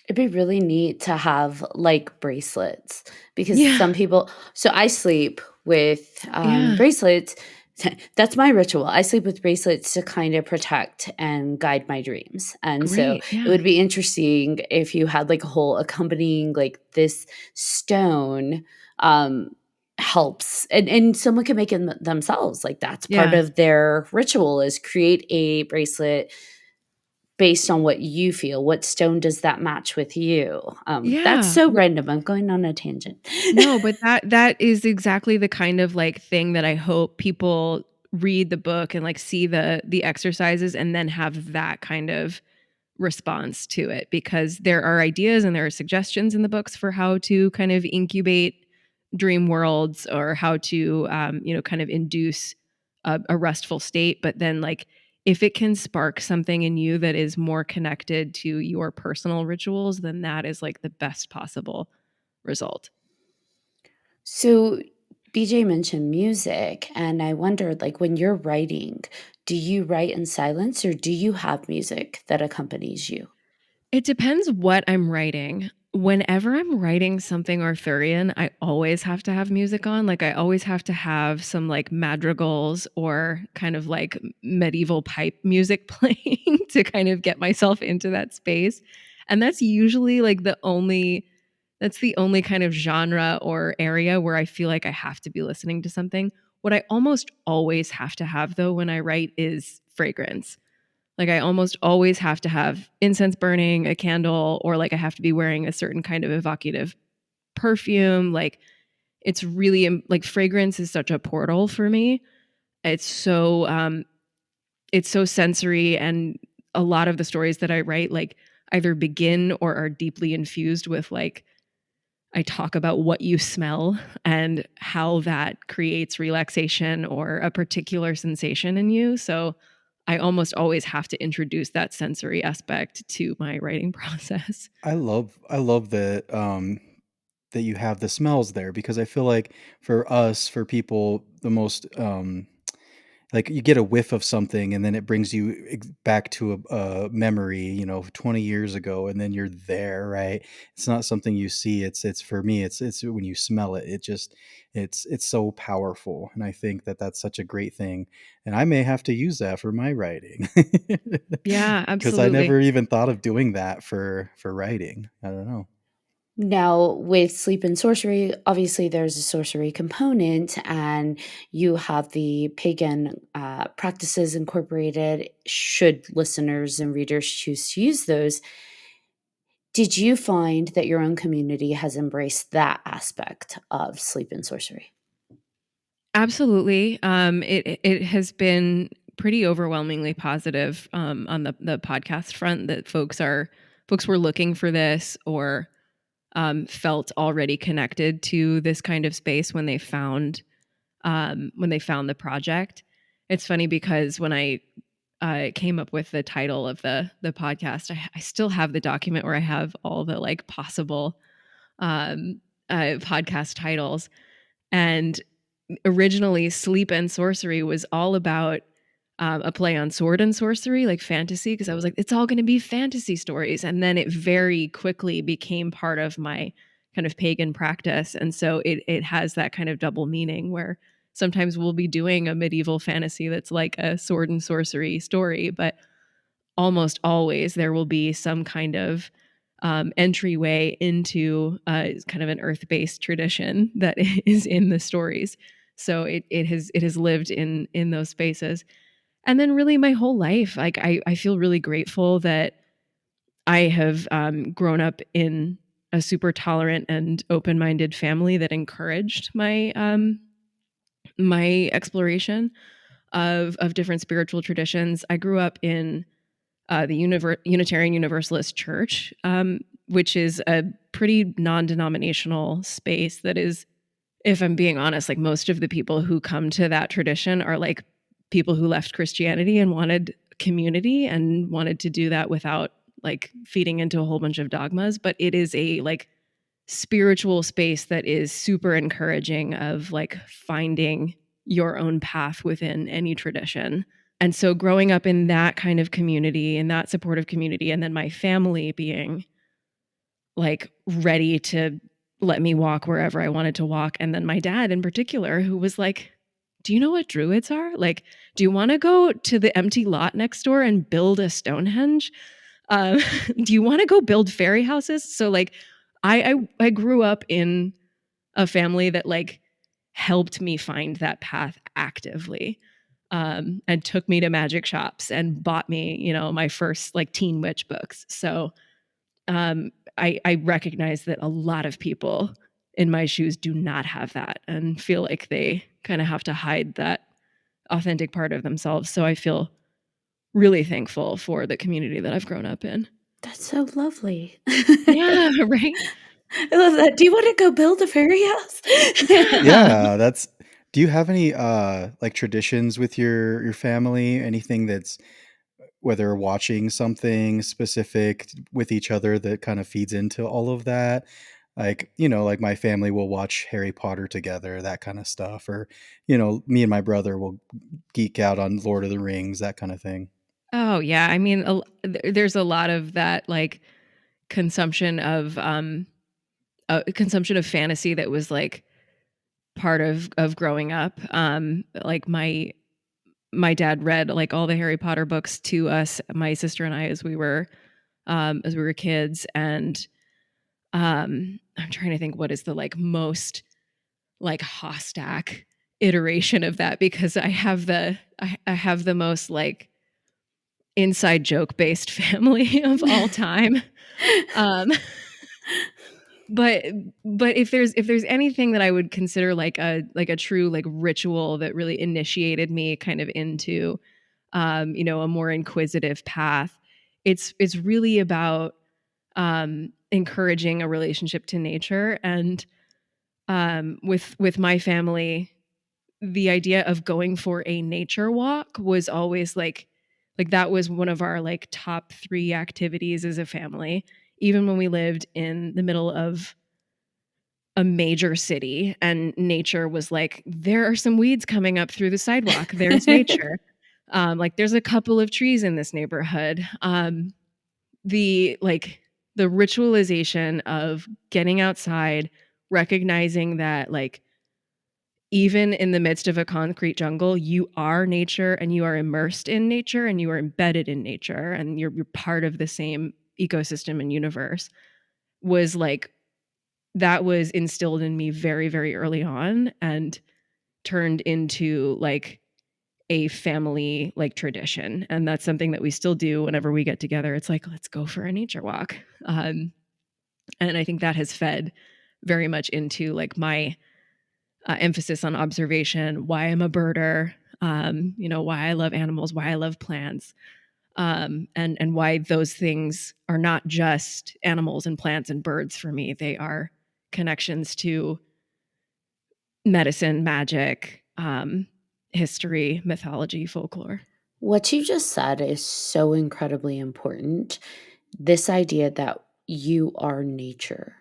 It'd be really neat to have like bracelets because Yeah, some people. So I sleep with yeah, bracelets. That's my ritual. I sleep with bracelets to kind of protect and guide my dreams. And so great. it Yeah, would be interesting if you had like a whole accompanying, like this stone um, helps. And someone can make it themselves. Like that's part yeah, of their ritual is create a bracelet based on what you feel. What stone does that match with you? That's yeah. so random. I'm going on a tangent. No, but that is exactly the kind of like thing that I hope people read the book and like see the exercises and then have that kind of response to it, because there are ideas and there are suggestions in the books for how to kind of incubate dream worlds, or how to kind of induce a restful state. But then like if it can spark something in you that is more connected to your personal rituals, then that is like the best possible result. So BJ mentioned music, and I wondered, like, when you're writing, do you write in silence or do you have music that accompanies you? It depends what I'm writing. Whenever I'm writing something Arthurian, I always have to have music on. Like, I always have to have some like madrigals or kind of like medieval pipe music playing to kind of get myself into that space. And that's usually like that's the only kind of genre or area where I feel like I have to be listening to something. What I almost always have to have though when I write is fragrance. Like, I almost always have to have incense burning, a candle, or like I have to be wearing a certain kind of evocative perfume. Like, it's really like fragrance is such a portal for me. It's so sensory, and a lot of the stories that I write like either begin or are deeply infused with like I talk about what you smell and how that creates relaxation or a particular sensation in you. So I almost always have to introduce that sensory aspect to my writing process. I love that you have the smells there, because I feel like for people, the most like you get a whiff of something and then it brings you back to a memory, 20 years ago, and then you're there, right? It's not something you see. It's for me, it's when you smell it, it's so powerful. And I think that that's such a great thing. And I may have to use that for my writing. Yeah, Because I absolutely. never even thought of doing that for writing. I don't know. Now, with Sleep and Sorcery, obviously there's a sorcery component, and you have the pagan practices incorporated, should listeners and readers choose to use those. Did you find that your own community has embraced that aspect of Sleep and Sorcery? Absolutely. It has been pretty overwhelmingly positive on the podcast front, that folks were looking for this, or felt already connected to this kind of space when they found the project. It's funny because when I came up with the title of the podcast, I still have the document where I have all the like possible podcast titles. And originally, Sleep and Sorcery was all about a play on sword and sorcery, like fantasy, because I was like, it's all going to be fantasy stories. And then it very quickly became part of my kind of pagan practice. And so it has that kind of double meaning, where sometimes we'll be doing a medieval fantasy that's like a sword and sorcery story, but almost always there will be some kind of entryway into kind of an earth-based tradition that is in the stories. So it has lived in those spaces. And then really my whole life, like I feel really grateful that I have grown up in a super tolerant and open-minded family that encouraged my exploration of different spiritual traditions. I grew up in the Unitarian Universalist Church, which is a pretty non-denominational space that is, if I'm being honest, like most of the people who come to that tradition are like people who left Christianity and wanted community and wanted to do that without like feeding into a whole bunch of dogmas. But it is a like spiritual space that is super encouraging of like finding your own path within any tradition. And so growing up in that kind of community, in that supportive community, and then my family being like ready to let me walk wherever I wanted to walk. And then my dad in particular, who was like, do you know what druids are? Like, do you want to go to the empty lot next door and build a Stonehenge? Do you want to go build fairy houses? So like, I grew up in a family that like helped me find that path actively, and took me to magic shops and bought me, you know, my first like teen witch books. So I recognize that a lot of people in my shoes do not have that and feel like they kind of have to hide that authentic part of themselves. So I feel really thankful for the community that I've grown up in. That's so lovely. Yeah, right. I love that. Do you want to go build a fairy house? Yeah, that's do you have any like traditions with your family? Anything that's whether watching something specific with each other that kind of feeds into all of that? Like, you know, like my family will watch Harry Potter together, that kind of stuff, or you know, me and my brother will geek out on Lord of the Rings, that kind of thing. Oh yeah, I mean, there's a lot of that like consumption of fantasy that was like part of growing up. Like my dad read like all the Harry Potter books to us, my sister and I, as we were kids. And I'm trying to think what is the like most like Hostak iteration of that, because I have the most like inside joke based family of all time. Um, but if there's anything that I would consider like a true like ritual that really initiated me kind of into you know, a more inquisitive path, it's really about encouraging a relationship to nature. And with my family, the idea of going for a nature walk was always like that was one of our like top 3 activities as a family, even when we lived in the middle of a major city and nature was like, there are some weeds coming up through the sidewalk, there's nature. Like there's a couple of trees in this neighborhood. The like the ritualization of getting outside, recognizing that like even in the midst of a concrete jungle, you are nature and you are immersed in nature and you are embedded in nature and you're part of the same ecosystem and universe, was like that was instilled in me very, very early on and turned into like a family like tradition. And that's something that we still do whenever we get together. It's like, let's go for a nature walk. And I think that has fed very much into like my emphasis on observation, why I'm a birder, why I love animals, why I love plants, and why those things are not just animals and plants and birds for me. They are connections to medicine, magic, history, mythology, folklore. What you just said is so incredibly important. This idea that you are nature.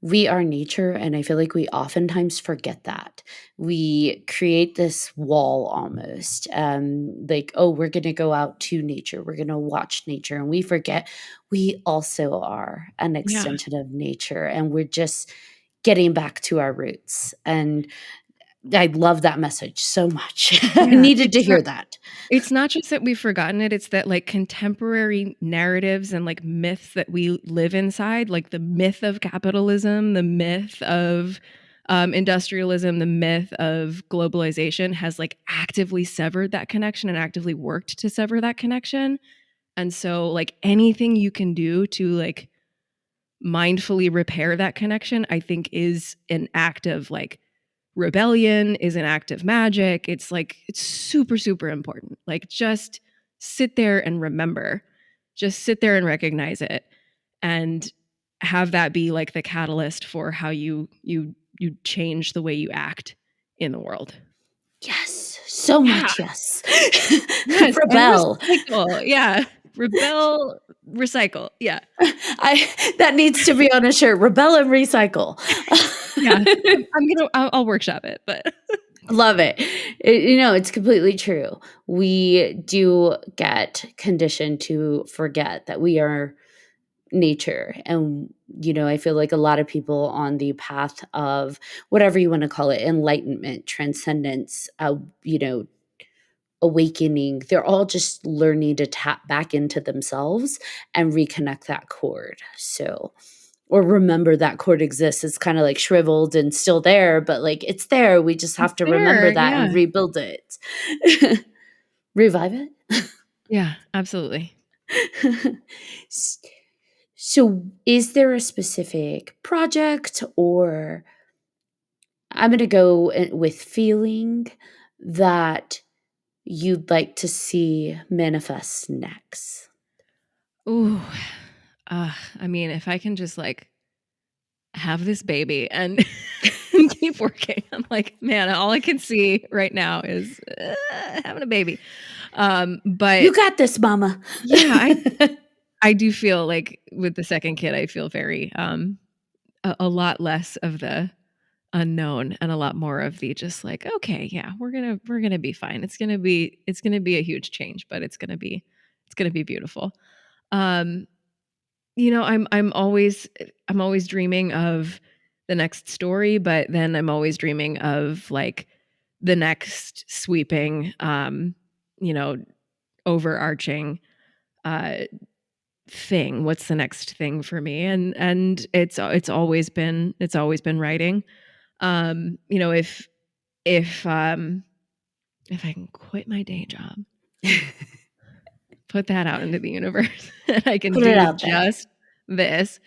We are nature, and I feel like we oftentimes forget that. We create this wall almost, like, oh, we're going to go out to nature, we're going to watch nature, and we forget we also are an Yeah. extension of nature, and we're just getting back to our roots. And I love that message so much. I Yeah. needed to hear that. It's not just that we've forgotten it, it's that like contemporary narratives and like myths that we live inside, like the myth of capitalism, the myth of industrialism, the myth of globalization has like actively severed that connection and actively worked to sever that connection. And so like anything you can do to like mindfully repair that connection, I think is an act of like rebellion, is an act of magic. It's like, it's super, super important. Like, just sit there and remember, just sit there and recognize it, and have that be like the catalyst for how you change the way you act in the world. Yes, so Yeah. much yes. Yes. And Rebel. recycle. Yeah. Rebel, recycle. Yeah. That needs to be on a shirt. Rebel and recycle. Yeah. I'll workshop it, but Love it. It's completely true. We do get conditioned to forget that we are nature. And, I feel like a lot of people on the path of whatever you want to call it, enlightenment, transcendence, awakening, they're all just learning to tap back into themselves and reconnect that cord. So, or remember that cord exists. It's kind of like shriveled and still there, but like it's there. We just have it's to remember there. that Yeah. and rebuild it. Revive it. Yeah, absolutely. S- So, is there a specific project, or I'm going to go with feeling that you'd like to see manifest next? Ooh. I mean, if I can just like have this baby and keep working, I'm like, man, all I can see right now is having a baby. But You got this, mama. yeah, I do feel like with the second kid, I feel very a lot less of the unknown and a lot more of the just like, okay, yeah, we're gonna be fine. It's gonna be a huge change, but it's gonna be beautiful. Um, I'm always dreaming of the next story, but then I'm always dreaming of like the next sweeping, you know, overarching uh thing. What's the next thing for me? And it's always been writing. You know, if I can quit my day job, put that out into the universe, and I can Put it do out there. just this.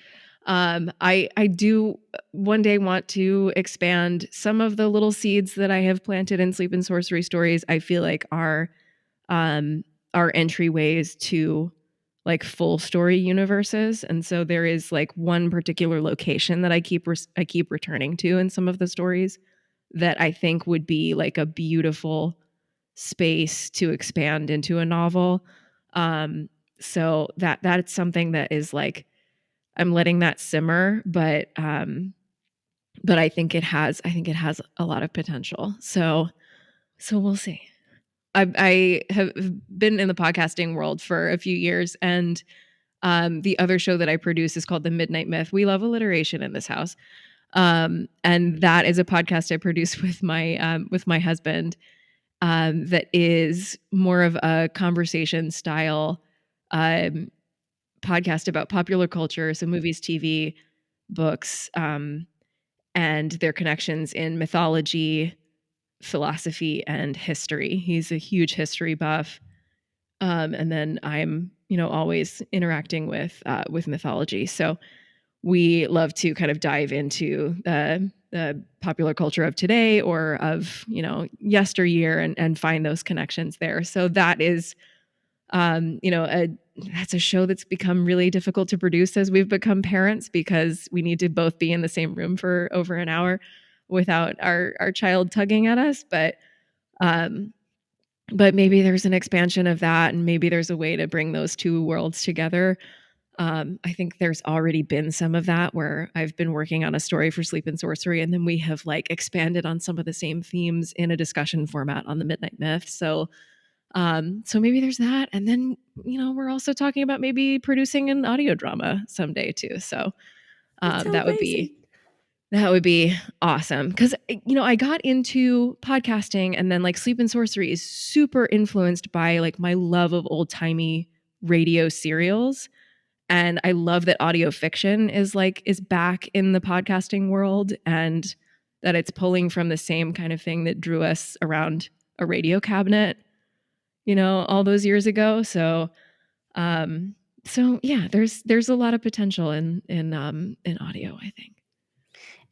I do one day want to expand some of the little seeds that I have planted in Sleep and Sorcery stories. I feel like um are entryways to like full story universes, and so there is like one particular location that I keep returning to in some of the stories that I think would be like a beautiful space to expand into a novel. Um, so that's something that is like I'm letting that simmer, but I think it has a lot of potential. So we'll see. I have been in the podcasting world for a few years, and the other show that I produce is called The Midnight Myth. We love alliteration in this house. And that is a podcast I produce with my husband, that is more of a conversation style um, podcast about popular culture, so movies, TV, books, and their connections in mythology, philosophy, and history. He's a huge history buff. And then I'm, always interacting with mythology. So we love to kind of dive into the the popular culture of today or of, yesteryear, and find those connections there. So that is, that's a show that's become really difficult to produce as we've become parents, because we need to both be in the same room for over an hour without our child tugging at us. But maybe there's an expansion of that, and maybe there's a way to bring those two worlds together. I think there's already been some of that where I've been working on a story for Sleep and Sorcery, and then we have like expanded on some of the same themes in a discussion format on the Midnight Myth. So maybe there's that. And then, we're also talking about maybe producing an audio drama someday too. So that would amazing. be awesome. Because, I got into podcasting, and then like Sleep and Sorcery is super influenced by like my love of old timey radio serials. And I love that audio fiction is back in the podcasting world, and that it's pulling from the same kind of thing that drew us around a radio cabinet, all those years ago. So yeah, there's a lot of potential in audio, I think.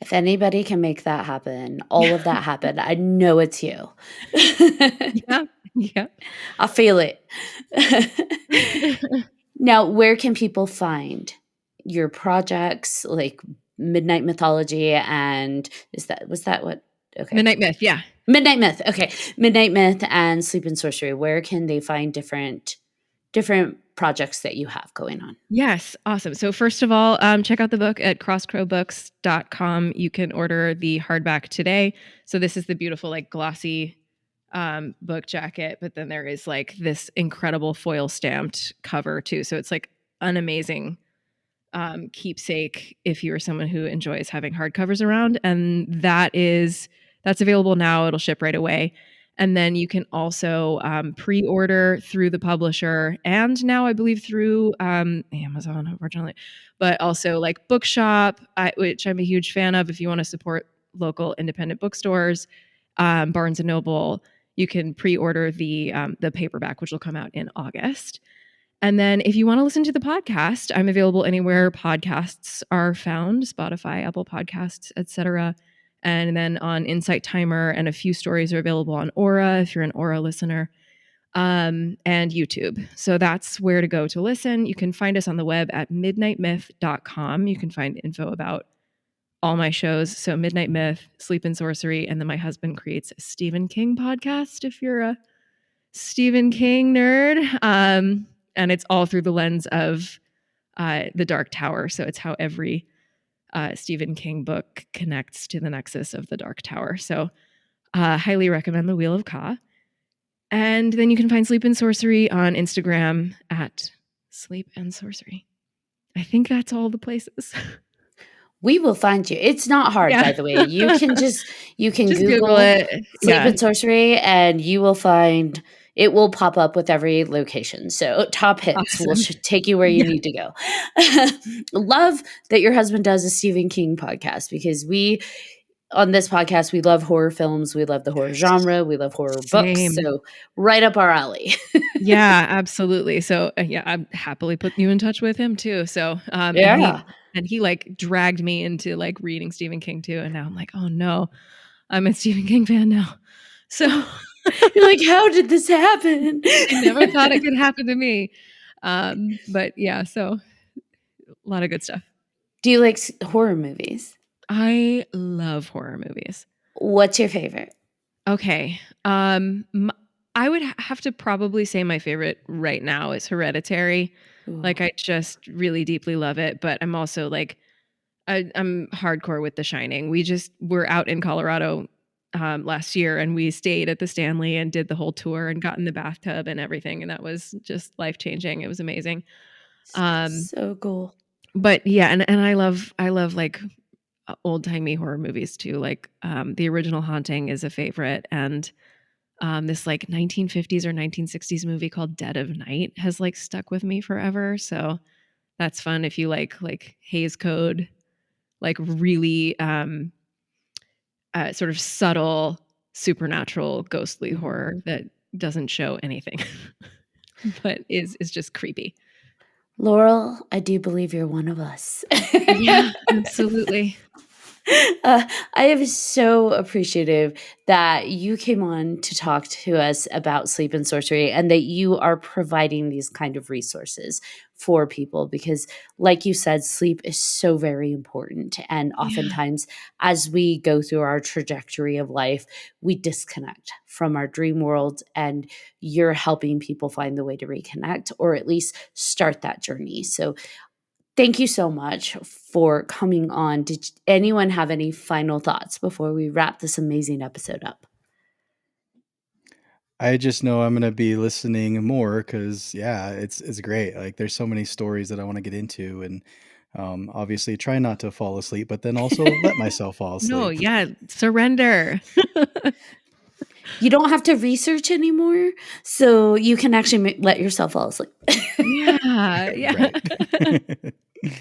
If anybody can make that happen, all of that happen, I know it's you. Yeah. I feel it. Now, where can people find your projects, like Midnight Mythology, and was that what? Okay. Midnight Myth, yeah. Midnight Myth. Okay. Midnight Myth and Sleep and Sorcery. Where can they find different projects that you have going on? Yes. Awesome. So first of all, check out the book at crosscrowbooks.com. You can order the hardback today. So this is the beautiful, like glossy book jacket, but then there is like this incredible foil stamped cover too. So it's like an amazing keepsake if you're someone who enjoys having hardcovers around. And that's available now. It'll ship right away. And then you can also pre-order through the publisher, and now I believe through Amazon, unfortunately, but also like Bookshop, which I'm a huge fan of. If you want to support local independent bookstores, Barnes and Noble, you can pre-order the paperback, which will come out in August. And then if you want to listen to the podcast, I'm available anywhere podcasts are found: Spotify, Apple Podcasts, etc. And then on Insight Timer, and a few stories are available on Aura if you're an Aura listener, and YouTube. So that's where to go to listen. You can find us on the web at midnightmyth.com. You can find info about all my shows. So Midnight Myth, Sleep and Sorcery, and then my husband creates a Stephen King podcast if you're a Stephen King nerd. And it's all through the lens of The Dark Tower. So it's how every Stephen King book connects to the nexus of the Dark Tower. So highly recommend The Wheel of Ka. And then you can find Sleep and Sorcery on Instagram at Sleep and Sorcery. I think that's all the places. We will find you. It's not hard, by the way. You can just Google it. Sleep and Sorcery, and you will find it will pop up with every location. So top hits will take you where you need to go. Love that your husband does a Stephen King podcast, because on this podcast, we love horror films. We love the horror genre. We love horror books. So right up our alley. Yeah, absolutely. So I'd happily put you in touch with him too. So and he like dragged me into like reading Stephen King too. And now I'm like, oh no, I'm a Stephen King fan now. So you're like, how did this happen? I never thought it could happen to me. But yeah, so a lot of good stuff. Do you like horror movies? I love horror movies. What's your favorite? Okay. I would have to probably say my favorite right now is Hereditary. Ooh. Like I just really deeply love it, but I'm also like, I'm hardcore with The Shining. We're out in Colorado last year, and we stayed at the Stanley and did the whole tour and got in the bathtub and everything. And that was just life-changing. It was amazing. So cool. But yeah, and I love like old-timey horror movies too. Like The Original Haunting is a favorite, and this like 1950s or 1960s movie called Dead of Night has like stuck with me forever. So that's fun if you like Hays Code, like really sort of subtle supernatural ghostly horror that doesn't show anything but is just creepy. Laurel, I do believe you're one of us. Yeah, absolutely. I am so appreciative that you came on to talk to us about sleep and sorcery and that you are providing these kind of resources for people because, like you said, sleep is so very important. And Yeah. oftentimes, as we go through our trajectory of life, we disconnect from our dream world, and you're helping people find the way to reconnect or at least start that journey. So, thank you so much for coming on. Did anyone have any final thoughts before we wrap this amazing episode up? I just know I'm gonna be listening more because yeah, it's great. Like there's so many stories that I want to get into, and obviously try not to fall asleep, but then also let myself fall No, asleep. yeah, surrender. You don't have to research anymore, so you can actually let yourself fall asleep. Yeah, yeah. Right.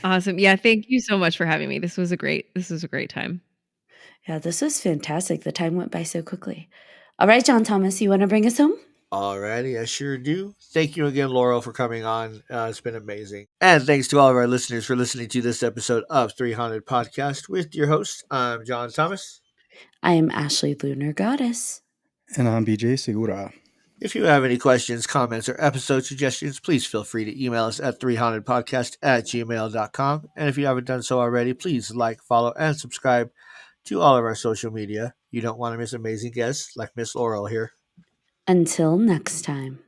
Awesome. Yeah, thank you so much for having me. This was a great time. Yeah, this was fantastic. The time went by so quickly. All right, John Thomas, you want to bring us home? Alrighty, I sure do. Thank you again, Laurel, for coming on. It's been amazing. And thanks to all of our listeners for listening to this episode of 300 Podcast with your host. I'm John Thomas. I am Ashley Lunar Goddess. And I'm BJ Segura. If you have any questions, comments, or episode suggestions, please feel free to email us at 300podcast@gmail.com. And if you haven't done so already, please like, follow, and subscribe to all of our social media. You don't want to miss amazing guests like Miss Laurel here. Until next time.